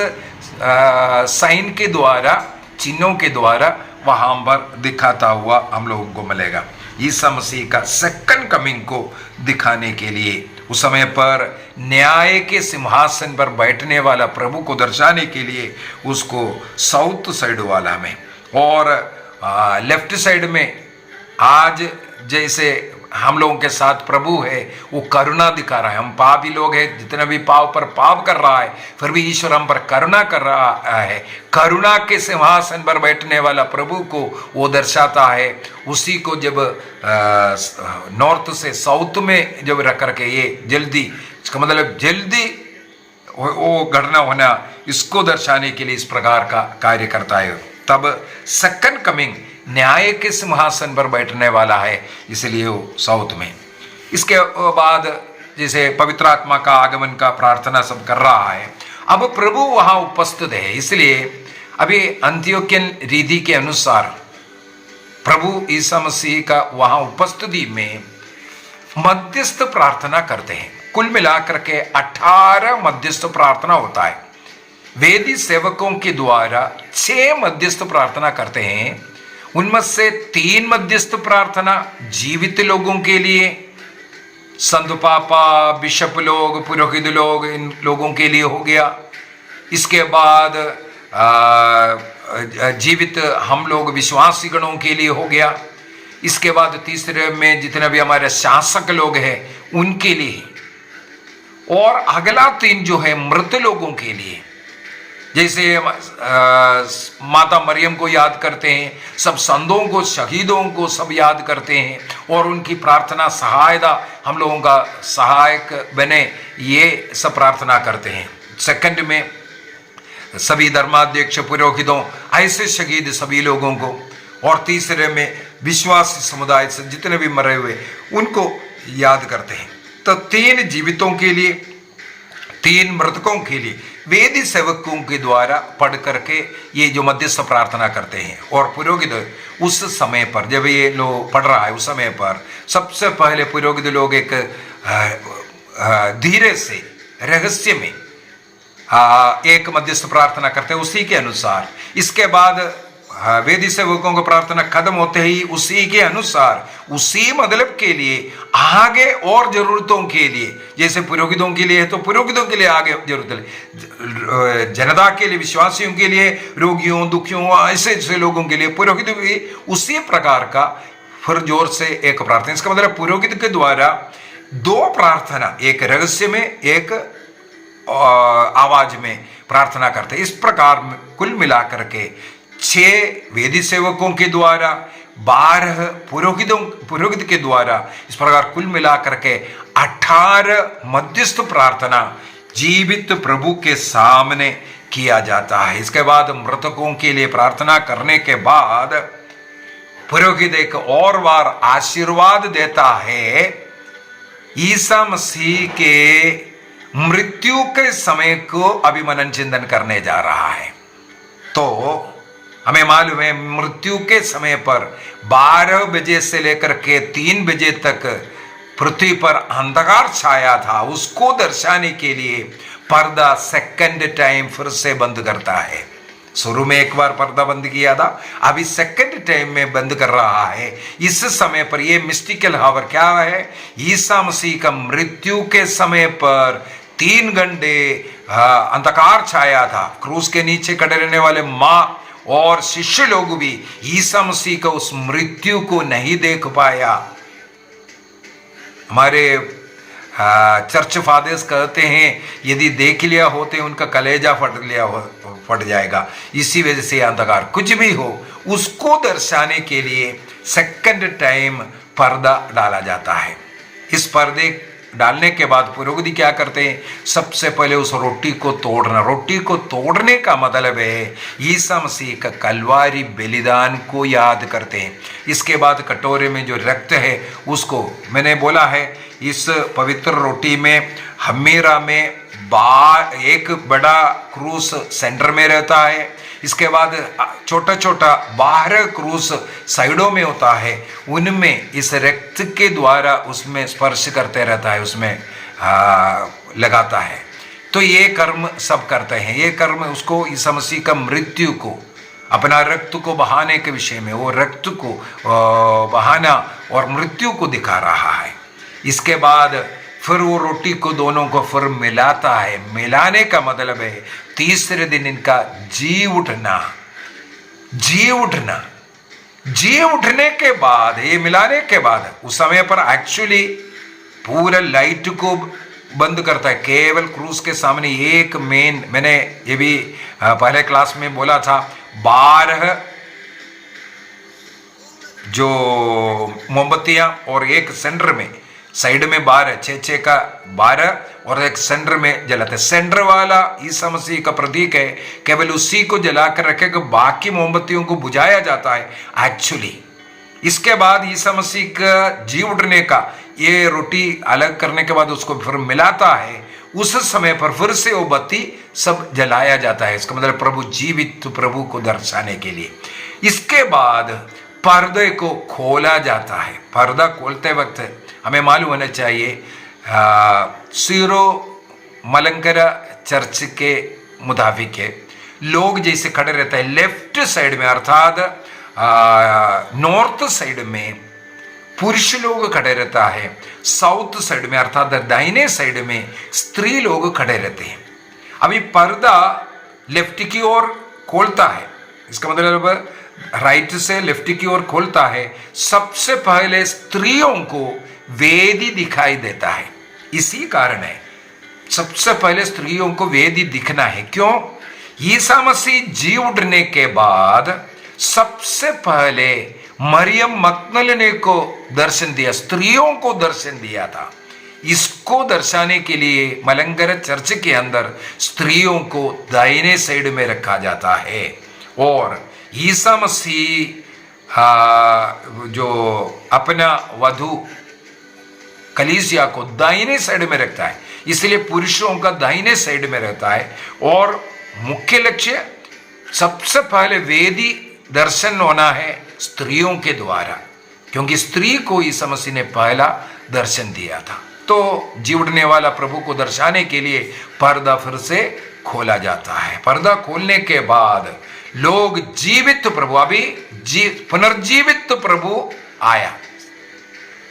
D: साइन के द्वारा, चिन्हों के द्वारा वहां पर दिखाता हुआ हम लोगों को मिलेगा। ईसा मसीह का सेकंड कमिंग को दिखाने के लिए, उस समय पर न्याय के सिंहासन पर बैठने वाला प्रभु को दर्शाने के लिए उसको साउथ साइड वाला में, और लेफ्ट साइड में आज जैसे हम लोगों के साथ प्रभु है, वो करुणा दिखा रहा है। हम पापी लोग हैं, जितना भी पाप पर पाप कर रहा है, फिर भी ईश्वर हम पर करुणा कर रहा है। करुणा के सिंहासन पर बैठने वाला प्रभु को वो दर्शाता है। उसी को जब नॉर्थ से साउथ में जब रख करके ये जल्दी, इसका मतलब जल्दी वो घटना होना, इसको दर्शाने के लिए इस प्रकार का कार्य करता है। तब सेकंड कमिंग न्याय के सिंहासन पर बैठने वाला है, इसलिए वो साउथ में। इसके बाद जैसे पवित्र आत्मा का आगमन का प्रार्थना सब कर रहा है, अब प्रभु वहां उपस्थित है, इसलिए अभी अंत्योक्यन रीति के अनुसार प्रभु ईसा मसीह का वहां उपस्थिति में मध्यस्थ प्रार्थना करते हैं। कुल मिलाकर के 18 मध्यस्थ प्रार्थना होता है। वेदी सेवकों के द्वारा 6 मध्यस्थ प्रार्थना करते हैं। उनमें से 3 मध्यस्थ प्रार्थना जीवित लोगों के लिए, संत पापा, बिशप लोग, पुरोहित लोग, इन लोगों के लिए हो गया। इसके बाद जीवित हम लोग विश्वासी गणों के लिए हो गया। इसके बाद तीसरे में जितने भी हमारे शासक लोग हैं उनके लिए, और अगला 3 जो है मृत लोगों के लिए। जैसे माता मरियम को याद करते हैं, सब संतों को, शहीदों को सब याद करते हैं, और उनकी प्रार्थना सहायता हम लोगों का सहायक बने, ये सब प्रार्थना करते हैं। सेकंड में सभी धर्माध्यक्ष, पुरोहितों, ऐसे शहीद सभी लोगों को, और तीसरे में विश्वासी समुदाय से जितने भी मरे हुए उनको याद करते हैं। तो 3 जीवितों के लिए, 3 मृतकों के लिए वेदी सेवकों के द्वारा पढ़ करके ये जो मध्यस्थ प्रार्थना करते हैं। और पुरोहित उस समय पर जब ये लोग पढ़ रहा है, उस समय पर सबसे पहले पुरोहित लोग एक धीरे से रहस्य में एक मध्यस्थ प्रार्थना करते हैं उसी के अनुसार। इसके बाद वेदी सेवकों को प्रार्थना खत्म होते ही उसी के अनुसार, उसी मतलब के लिए आगे और जरूरतों के लिए, जैसे पुरोहितों के लिए है तो पुरोहितों के लिए आगे जरूरत है, जनता के लिए, विश्वासियों के लिए, रोगियों, दुखियों, ऐसे ऐसे लोगों के लिए पुरोहित भी उसी प्रकार का फिर जोर से एक प्रार्थना। इसका मतलब पुरोहित के द्वारा दो प्रार्थना, एक रहस्य में, एक आवाज में प्रार्थना करते। इस प्रकार कुल मिलाकर के 6 वेदी सेवकों के द्वारा, 12 पुरोहित के द्वारा, इस प्रकार कुल मिलाकर के 18 मध्यस्थ प्रार्थना जीवित प्रभु के सामने किया जाता है। इसके बाद मृतकों के लिए प्रार्थना करने के बाद पुरोहित एक और बार आशीर्वाद देता है, ईसा मसीह के मृत्यु के समय को अभिमनन चिंतन करने जा रहा है। तो हमें मालूम है मृत्यु के समय पर 12 बजे से लेकर के 3 बजे तक पृथ्वी पर अंधकार छाया था। उसको दर्शाने के लिए पर्दा सेकंड टाइम फिर से बंद करता है। शुरू में एक बार पर्दा बंद किया था, अभी सेकंड टाइम में बंद कर रहा है। इस समय पर यह मिस्टिकल हावर क्या है? ईसा मसीह का मृत्यु के समय पर 3 घंटे अंधकार छाया था। क्रूस के नीचे खड़े रहने वाले माँ और शिष्य लोग भी ईसा मसीह का उस मृत्यु को नहीं देख पाया। हमारे चर्च फादर्स कहते हैं यदि देख लिया होते उनका कलेजा फट जाएगा। इसी वजह से अंधकार कुछ भी हो उसको दर्शाने के लिए सेकंड टाइम पर्दा डाला जाता है। इस पर्दे डालने के बाद पुरोहित क्या करते हैं? सबसे पहले उस रोटी को तोड़ना। रोटी को तोड़ने का मतलब है ईसा मसीह का कलवारी बलिदान को याद करते हैं। इसके बाद कटोरे में जो रक्त है उसको, मैंने बोला है इस पवित्र रोटी में हमेरा में एक बड़ा क्रूस सेंटर में रहता है। इसके बाद छोटा छोटा 12 क्रूस साइडों में होता है। उनमें इस रक्त के द्वारा उसमें स्पर्श करते रहता है, उसमें लगाता है। तो ये कर्म सब करते हैं। ये कर्म उसको ईसा मसीह का मृत्यु को, अपना रक्त को बहाने के विषय में, वो रक्त को बहाना और मृत्यु को दिखा रहा है। इसके बाद फिर वो रोटी को दोनों को फिर मिलाता है। मिलाने का मतलब है तीसरे दिन इनका जी उठना। जी उठने के बाद, ये मिलाने के बाद उस समय पर एक्चुअली पूरा लाइट को बंद करता है। केवल क्रूस के सामने एक मेन, मैंने ये भी पहले क्लास में बोला था, 12 जो मोमबत्तियां और एक सेंटर में, साइड में 12, 6 का 12 और एक सेंटर में जलाते। सेंटर वाला ईसा मसीह का प्रतीक है, केवल उसी को जलाकर रखेगा, बाकी मोमबत्तियों को बुझाया जाता है एक्चुअली। इसके बाद ईसा मसीह का जी उठने का, ये रोटी अलग करने के बाद उसको फिर मिलाता है। उस समय पर फिर से वो बत्ती सब जलाया जाता है। इसका मतलब प्रभु जीवित प्रभु को दर्शाने के लिए। इसके बाद पर्दे को खोला जाता है। पर्दा खोलते वक्त हमें मालूम होना चाहिए, सीरो मलंगरा चर्च के मुताबिक है, लोग जैसे खड़े रहते हैं लेफ्ट साइड में, अर्थात नॉर्थ साइड में पुरुष लोग खड़े रहता है, साउथ साइड में अर्थात दाहिने साइड में स्त्री लोग खड़े रहते हैं। अभी पर्दा लेफ्ट की ओर खोलता है, इसका मतलब राइट से लेफ्ट की ओर खोलता है। सबसे पहले स्त्रियों को वेदी दिखाई देता है। इसी कारण है सबसे पहले स्त्रियों को वेदी दिखना है। क्यों? ईसा मसीह जी उठने के बाद सबसे पहले मरियम मगदलीनी को दर्शन दिया, स्त्रियों को दर्शन दिया था। इसको दर्शाने के लिए मलंगरा चर्च के अंदर स्त्रियों को दाहिने साइड में रखा जाता है और ईसा मसीह जो अपना वधु कलीसिया को दाहिने साइड में रखता है, इसलिए पुरुषों का दाहिने साइड में रहता है। और मुख्य लक्ष्य सबसे पहले वेदी दर्शन होना है स्त्रियों के द्वारा, क्योंकि स्त्री को ईसा मसीह ने पहला दर्शन दिया था। तो जी उठने वाला प्रभु को दर्शाने के लिए पर्दा फिर से खोला जाता है। पर्दा खोलने के बाद लोग जीवित प्रभु, अभी पुनर्जीवित प्रभु आया।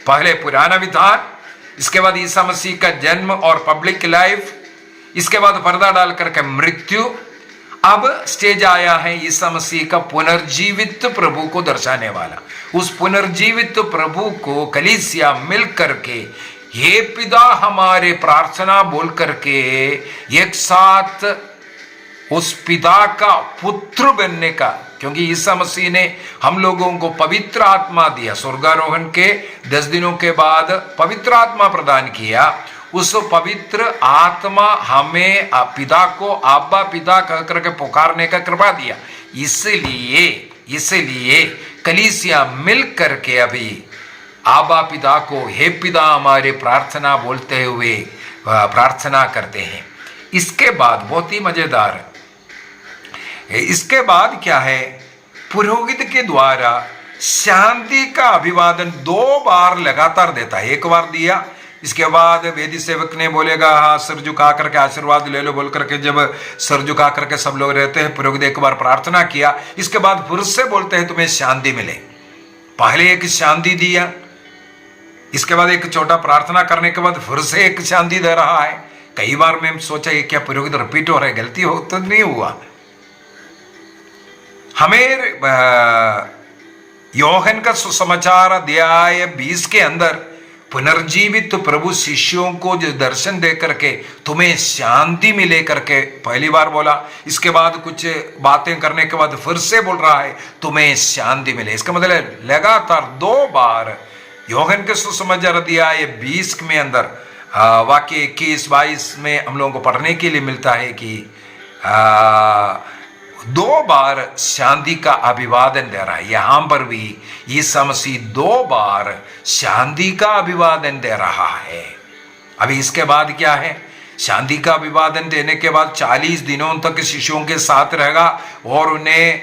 D: पहले पुराना विधान, इसके बाद ईसा मसीह का जन्म और पब्लिक लाइफ, इसके बाद पर्दा डाल करके मृत्यु, अब स्टेज आया है ईसा मसीह का पुनर्जीवित प्रभु को दर्शाने वाला। उस पुनर्जीवित प्रभु को कलीसिया मिल करके हे पिता हमारे प्रार्थना बोल करके एक साथ उस पिता का पुत्र बनने का, क्योंकि ईसा मसीह ने हम लोगों को पवित्र आत्मा दिया, स्वर्गारोहण के 10 दिनों के बाद पवित्र आत्मा प्रदान किया। उस पवित्र आत्मा हमें पिता को आबा पिता कह करके पुकारने का कृपा दिया। इसलिए कलीसिया मिल करके अभी आबा पिता को हे पिता हमारे प्रार्थना बोलते हुए प्रार्थना करते हैं। इसके बाद बहुत ही मजेदार, इसके बाद क्या है, पुरोहित के द्वारा शांति का अभिवादन 2 बार लगातार देता है। एक बार दिया, इसके बाद वेदी सेवक ने बोलेगा हाँ सिर झुका करके आशीर्वाद ले लो बोल करके, जब सिर झुका करके सब लोग रहते हैं, पुरोहित एक बार प्रार्थना किया, इसके बाद फिर से बोलते हैं तुम्हें शांति मिले। पहले एक शांति दिया, इसके बाद एक छोटा प्रार्थना करने के बाद फिर से एक शांति दे रहा है। कई बार मैं सोचा ये क्या पुरोहित रिपीट हो रहा है, गलती हो तो नहीं हुआ। हमें योहन का सुसमाचार अध्याय 20 के अंदर पुनर्जीवित प्रभु शिष्यों को जो दर्शन दे करके तुम्हें शांति मिले करके पहली बार बोला, इसके बाद कुछ बातें करने के बाद फिर से बोल रहा है तुम्हें शांति मिले। इसका मतलब लगातार 2 बार योहन के सुसमाचार अध्याय 20 में अंदर वाक्य 21-22 में हम लोगों को पढ़ने के लिए मिलता है कि 2 बार शांति का अभिवादन दे रहा है। यहां पर भी ईसा मसीह 2 बार शांति का अभिवादन दे रहा है। अभी इसके बाद क्या है, शांति का अभिवादन देने के बाद 40 दिनों तक शिष्यों के साथ रहेगा और उन्हें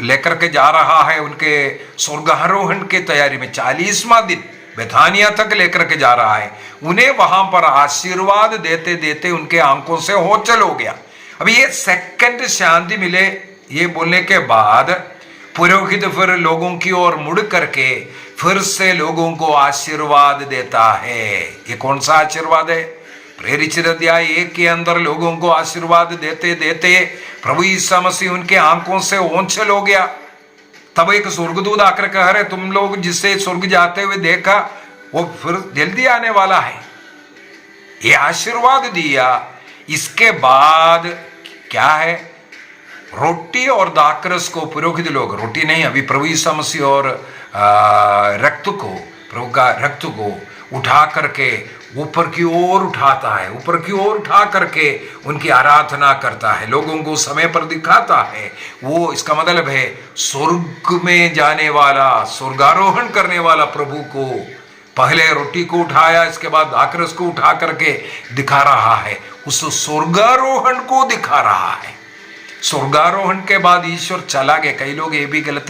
D: लेकर के जा रहा है उनके स्वर्गारोहण के तैयारी में। 40वां दिन बेथानिया तक लेकर के जा रहा है। उन्हें वहां पर आशीर्वाद देते देते उनके आंखों से ओझल हो गया। अभी ये सेकंड शांति मिले ये बोलने के बाद पुरोहित फिर लोगों की ओर मुड़ करके फिर से लोगों को आशीर्वाद देता है। ये कौन सा आशीर्वाद है? प्रेरित अध्याय 1 के अंदर लोगों को आशीर्वाद देते देते प्रभु ईसा मसीह उनके आंखों से ओझल हो गया। तब एक स्वर्गदूत आकर कह रहे तुम लोग जिसे स्वर्ग जाते हुए देखा वो फिर जल्दी आने वाला है। ये आशीर्वाद दिया। इसके बाद क्या है, रोटी और दाखरस को पुरोहित लोग, रोटी नहीं अभी प्रभु ईसा मसीह और रक्त को, प्रभु का रक्त को उठा करके ऊपर की ओर उठाता है, ऊपर की ओर उठा करके उनकी आराधना करता है, लोगों को समय पर दिखाता है। वो इसका मतलब है स्वर्ग में जाने वाला, स्वर्गारोहण करने वाला प्रभु को पहले रोटी को उठाया, इसके बाद दाखरस को उठा करके दिखा रहा है, उस स्वर्गारोहण को दिखा रहा है। स्वर्गारोहण के बाद ईश्वर चला गया। कई लोग ये भी गलत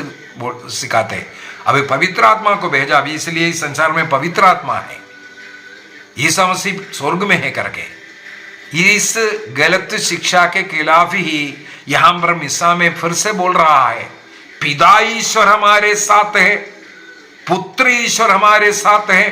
D: सिखाते हैं। अभी पवित्र आत्मा को भेजा, अभी इसलिए इस संसार में पवित्र आत्मा है, ईसा मसीह स्वर्ग में है करके इस गलत शिक्षा के खिलाफ ही यहां पर मिसा में फिर से बोल रहा है पिता ईश्वर हमारे साथ है, पुत्र ईश्वर हमारे साथ है,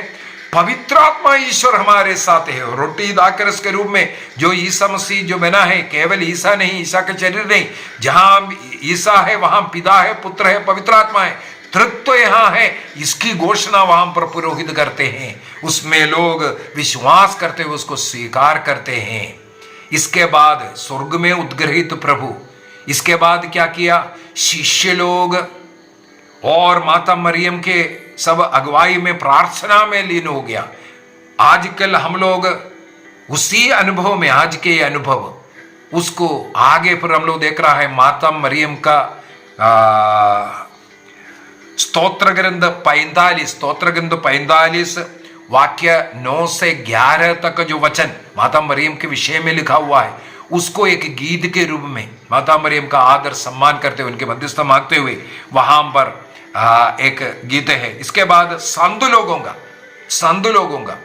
D: पवित्र आत्मा ईश्वर हमारे साथ है। रोटी दाखरस के रूप में जो ईसा मसीह जो बना है, केवल ईसा नहीं, ईसा के शरीर नहीं, जहां ईसा है वहां पिता है, पुत्र है, पवित्र आत्मा है, तृत्व यहाँ है, इसकी घोषणा वहां पर पुरोहित करते हैं। उसमें लोग विश्वास करते हुए उसको स्वीकार करते हैं। इसके बाद स्वर्ग में उद्ग्रहित प्रभु, इसके बाद क्या किया, शिष्य लोग और माता मरियम के सब अगुवाई में प्रार्थना में लीन हो गया। आजकल हम लोग उसी अनुभव में, आज के अनुभव उसको आगे पर हम लोग देख रहा है। माता मरियम का स्तोत्र ग्रंथ 45 वाक्य 9 से 11 तक जो वचन माता मरियम के विषय में लिखा हुआ है, उसको एक गीत के रूप में माता मरियम का आदर सम्मान करते हुए, उनके मध्यस्थता मांगते हुए वहां पर एक गीत है। इसके बाद संत लोगों का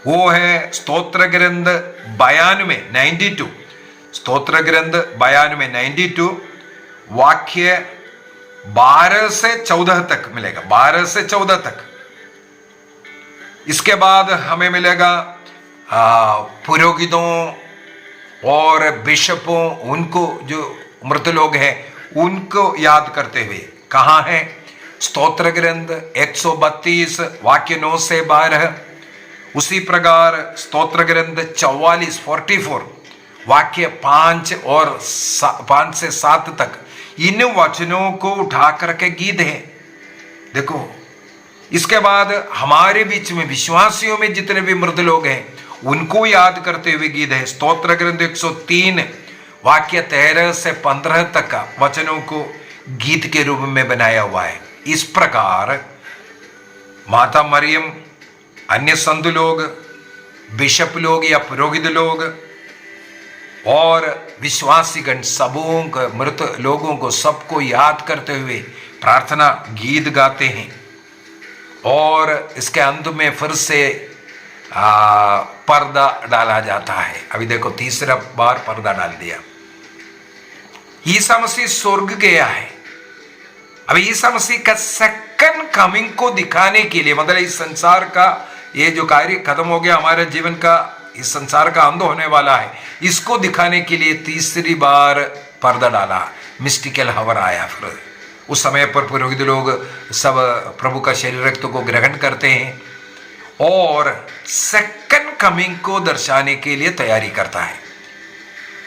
D: वो है स्तोत्र ग्रंथ 92 स्तोत्र ग्रंथ 92 वाक्य 12 से 14 तक मिलेगा, 12 से 14 तक। इसके बाद हमें मिलेगा पुरोहितों और बिशपों, उनको जो मृत लोग हैं उनको याद करते हुए कहाँ है? स्तोत्र ग्रंथ 132 वाक्य 9 से 12। उसी प्रकार स्तोत्र ग्रंथ 44 वाक्य 5 से 7 तक इन वचनों को उठा करके गीत है। देखो, इसके बाद हमारे बीच में विश्वासियों में जितने भी मृत लोग हैं उनको याद करते हुए गीत है। स्तोत्र ग्रंथ 103 वाक्य 13 से 15 तक का वचनों को गीत के रूप में बनाया हुआ है। इस प्रकार माता मरियम, अन्य संत लोग, बिशप लोग या पुरोहित लोग और विश्वासीगण सबों को, मृत लोगों को सबको याद करते हुए प्रार्थना गीत गाते हैं। और इसके अंत में फिर से पर्दा डाला जाता है। अभी देखो, तीसरा बार पर्दा डाल दिया। ईसा मसीह स्वर्ग गया है। अभी ईसा मसीह का सेकंड कमिंग को दिखाने के लिए, मतलब इस संसार का ये जो कार्य खत्म हो गया, हमारे जीवन का, इस संसार का अंत होने वाला है, इसको दिखाने के लिए तीसरी बार पर्दा डाला, मिस्टिकल हवर आया। फिर उस समय पर पुरोहित लोग सब प्रभु का शरीर रक्त को ग्रहण करते हैं और सेकंड कमिंग को दर्शाने के लिए तैयारी करता है।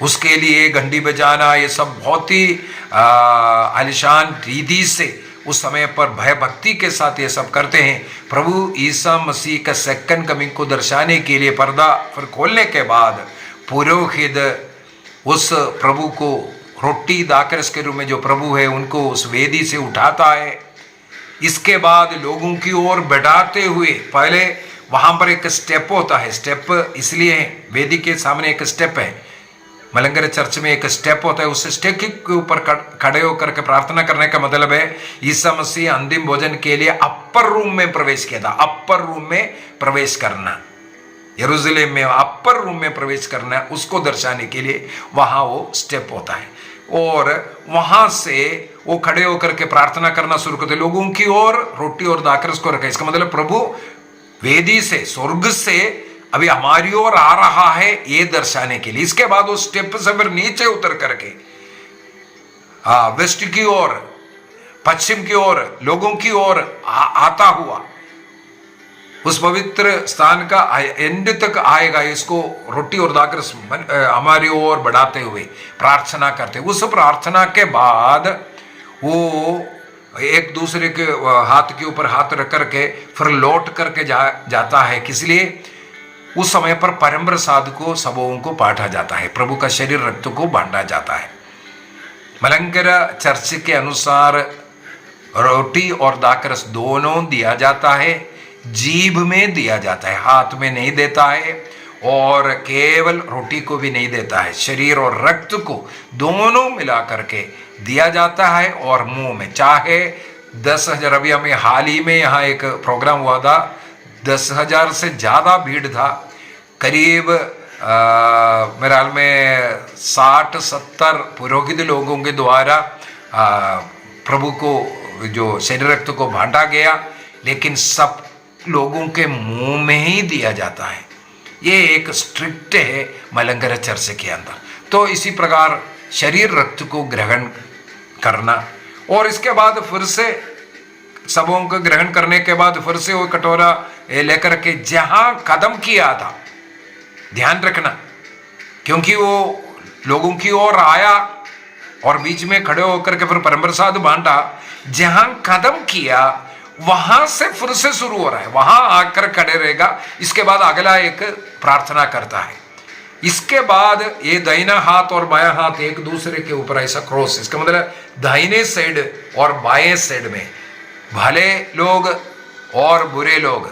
D: उसके लिए घंटी बजाना, ये सब बहुत ही आलिशान रीति से उस समय पर भय भक्ति के साथ ये सब करते हैं। प्रभु ईसा मसीह का सेकंड कमिंग को दर्शाने के लिए पर्दा फिर खोलने के बाद पुरोहित उस प्रभु को रोटी दाखरस के रूप में, जो प्रभु है, उनको उस वेदी से उठाता है। इसके बाद लोगों की ओर बढ़ाते हुए, पहले वहां पर एक स्टेप होता है। स्टेप इसलिए है, वेदी के सामने एक स्टेप है, मलंगर चर्च में एक स्टेप होता है। उस स्टेप के ऊपर खड़े होकर के प्रार्थना करने का मतलब है ईसा मसीह अंतिम भोजन के लिए अपर रूम में प्रवेश किया था। अपर रूम में प्रवेश करना, यरूशलेम में अपर रूम में प्रवेश करना, उसको दर्शाने के लिए वहां वो स्टेप होता है। और वहां से वो खड़े होकर के प्रार्थना करना शुरू करते, लोगों की ओर रोटी और दाखरस को रखा। इसका मतलब प्रभु वेदी से, स्वर्ग से अभी हमारी ओर आ रहा है, ये दर्शाने के लिए। इसके बाद वो स्टेप से फिर नीचे उतर करके वेस्ट की ओर, पश्चिम की ओर, लोगों की ओर आता हुआ उस पवित्र स्थान का एंड तक आएगा। इसको रोटी और दाखरस हमारी ओर बढ़ाते हुए प्रार्थना करते। उस प्रार्थना के बाद वो एक दूसरे के हाथ के ऊपर हाथ रख करके फिर लौट करके जाता है। किस लिए? उस समय पर परम प्रसाद को सबों को बांटा जाता है, प्रभु का शरीर रक्त को बांटा जाता है। मलंगर चर्च के अनुसार रोटी और दाखरस दोनों दिया जाता है, जीभ में दिया जाता है, हाथ में नहीं देता है, और केवल रोटी को भी नहीं देता है, शरीर और रक्त को दोनों मिला करके दिया जाता है और मुंह में। चाहे 10,000, अभी हमें हाल ही में यहाँ एक प्रोग्राम हुआ था, 10,000 से ज़्यादा भीड़ था, करीब मेरे हाल में 60-70 पुरोहित लोगों के द्वारा प्रभु को जो शरीर रक्त को बांटा गया, लेकिन सब लोगों के मुंह में ही दिया जाता है। ये एक स्ट्रिक्ट है मलंगर चर्च के अंदर। तो इसी प्रकार शरीर रक्त को ग्रहण करना, और इसके बाद फिर से सबों को ग्रहण करने के बाद फिर से वो कटोरा लेकर के जहां कदम किया था, ध्यान रखना, क्योंकि वो लोगों की ओर आया और बीच में खड़े होकर के फिर परम प्रसाद बांटा। जहां कदम किया वहां से फिर से शुरू हो रहा है, वहां आकर खड़े रहेगा। इसके बाद अगला एक प्रार्थना करता है। इसके बाद ये दाहिना हाथ और बायां हाथ एक दूसरे के ऊपर ऐसा क्रॉस, इसका मतलब दाहिने साइड और बाएं साइड में भले लोग और बुरे लोग,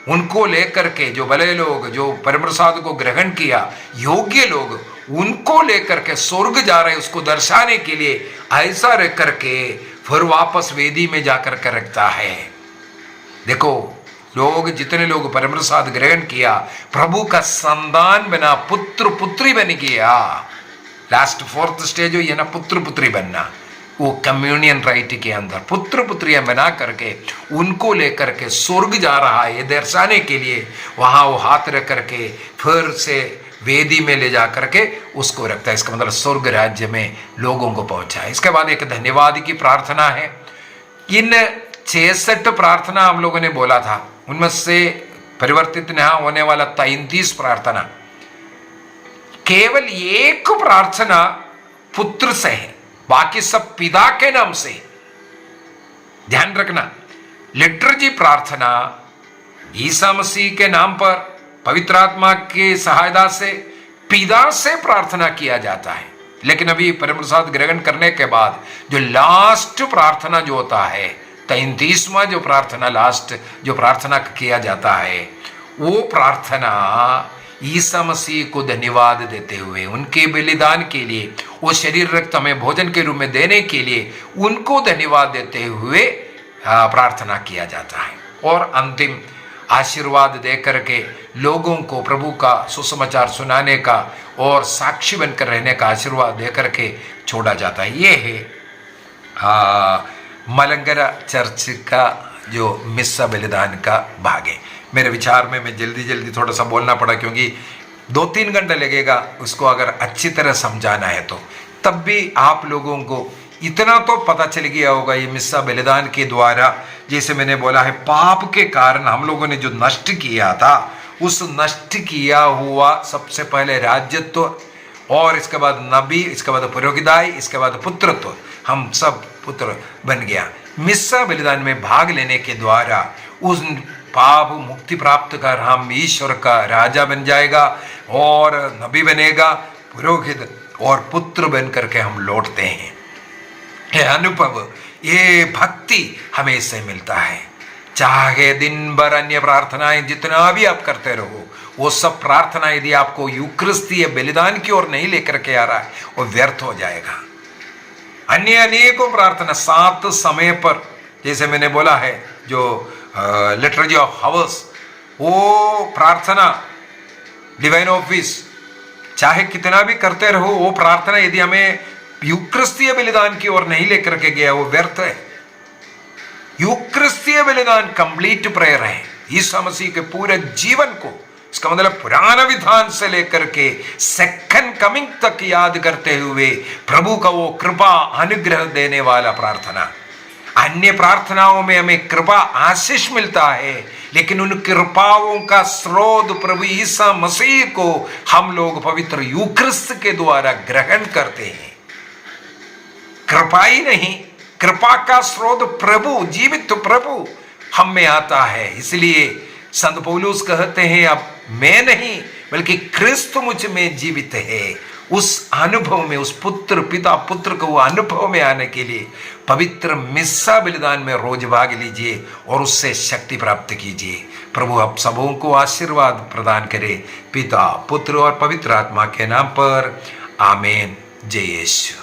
D: उनको लेकर के, जो भले लोग जो परम प्रसाद को ग्रहण किया, योग्य लोग, उनको लेकर के स्वर्ग जा रहे, उसको दर्शाने के लिए ऐसा रख करके फिर वापस वेदी में जाकर के रखता है। देखो, लोग, जितने लोग परम प्रसाद ग्रहण किया, प्रभु का संतान बना, पुत्र पुत्री बन गया। लास्ट 4th स्टेज हुई है ना, पुत्र पुत्री बनना। वो कम्युनियन राइट के अंदर पुत्र पुत्रियां बना करके उनको लेकर के स्वर्ग जा रहा है, ये दर्शाने के लिए वहां वो हाथ रख करके फिर से वेदी में ले जा करके उसको रखता है। इसका मतलब स्वर्ग राज्य में लोगों को पहुंचाए। इसके बाद एक धन्यवाद की प्रार्थना है। इन 66 प्रार्थना हम लोगों ने बोला था, उनमें से परिवर्तित यहाँ होने वाला 33 प्रार्थना, केवल एक प्रार्थना पुत्र से है, बाकी सब पिता के नाम से। ध्यान रखना, लिटर्जी प्रार्थना ईसा मसीह के नाम पर पवित्र आत्मा की सहायता से पिता से प्रार्थना किया जाता है। लेकिन अभी परम प्रसाद ग्रहण करने के बाद जो लास्ट प्रार्थना जो होता है, 33वां जो प्रार्थना, लास्ट जो प्रार्थना किया जाता है, वो प्रार्थना ईसा मसीह को धन्यवाद देते हुए, उनके बलिदान के लिए, वो शरीर रक्त हमें भोजन के रूप में देने के लिए उनको धन्यवाद देते हुए प्रार्थना किया जाता है। और अंतिम आशीर्वाद दे करके लोगों को प्रभु का सुसमाचार सुनाने का और साक्षी बनकर रहने का आशीर्वाद दे करके छोड़ा जाता है। ये है मलंगरा चर्च का जो मिस्सा बलिदान का भाग है। मेरे विचार में मैं जल्दी थोड़ा सा बोलना पड़ा, क्योंकि 2-3 घंटे लगेगा उसको अगर अच्छी तरह समझाना है तो। तब भी आप लोगों को इतना तो पता चल गया होगा ये मिस्सा बलिदान के द्वारा, जैसे मैंने बोला है, पाप के कारण हम लोगों ने जो नष्ट किया था, उस नष्ट किया हुआ सबसे पहले राज्यत्व, और इसके बाद नबी, इसके बाद पुरोहिताई, इसके बाद पुत्रत्व, हम सब पुत्र बन गया। मिस्सा बलिदान में भाग लेने के द्वारा उस पाप मुक्ति प्राप्त कर हम ईश्वर का राजा बन जाएगा और नबी बनेगा, पुरोहित और पुत्र बन करके हम लौटते हैं। ये अनुभव, ये भक्ति हमें इससे मिलता है। चाहे दिन भर अन्य प्रार्थनाएं जितना भी आप करते रहो, वो सब प्रार्थना यदि आपको यूक्रिस्तीय बलिदान की ओर नहीं लेकर के आ रहा है, वो व्यर्थ हो जाएगा। अन्य अनेकों प्रार्थना 7 समय पर, जैसे मैंने बोला है, जो लिटर्जी ऑफ हावर्स, वो प्रार्थना डिवाइन ऑफिस, चाहे कितना भी करते रहो, वो प्रार्थना यदि हमें यूक्रिस्तीय बलिदान की ओर नहीं लेकर के गया, वो व्यर्थ है। यूक्रिस्तीय बलिदान कंप्लीट प्रेयर है, ईसा मसीह के पूरे जीवन को, इसका मतलब पुराना विधान से लेकर के सेकंड कमिंग तक याद करते हुए प्रभु का वो कृपा अनुग्रह देने वाला प्रार्थना। अन्य प्रार्थनाओं में हमें कृपा आशीष मिलता है, लेकिन उन कृपाओं का स्रोत प्रभु ईसा मसीह को हम लोग पवित्र यूक्रिस्त के द्वारा ग्रहण करते हैं। कृपा ही नहीं, कृपा का स्रोत प्रभु, जीवित प्रभु हम में आता है। इसलिए संत पौलुस कहते हैं, अब मैं नहीं बल्कि क्रिस्त मुझ में जीवित है। उस अनुभव में, उस पुत्र पिता पुत्र को अनुभव में आने के लिए पवित्र मिस्सा बलिदान में रोज भाग लीजिए और उससे शक्ति प्राप्त कीजिए। प्रभु आप सबों को आशीर्वाद प्रदान करे, पिता पुत्र और पवित्र आत्मा के नाम पर, आमीन। जय यीशु।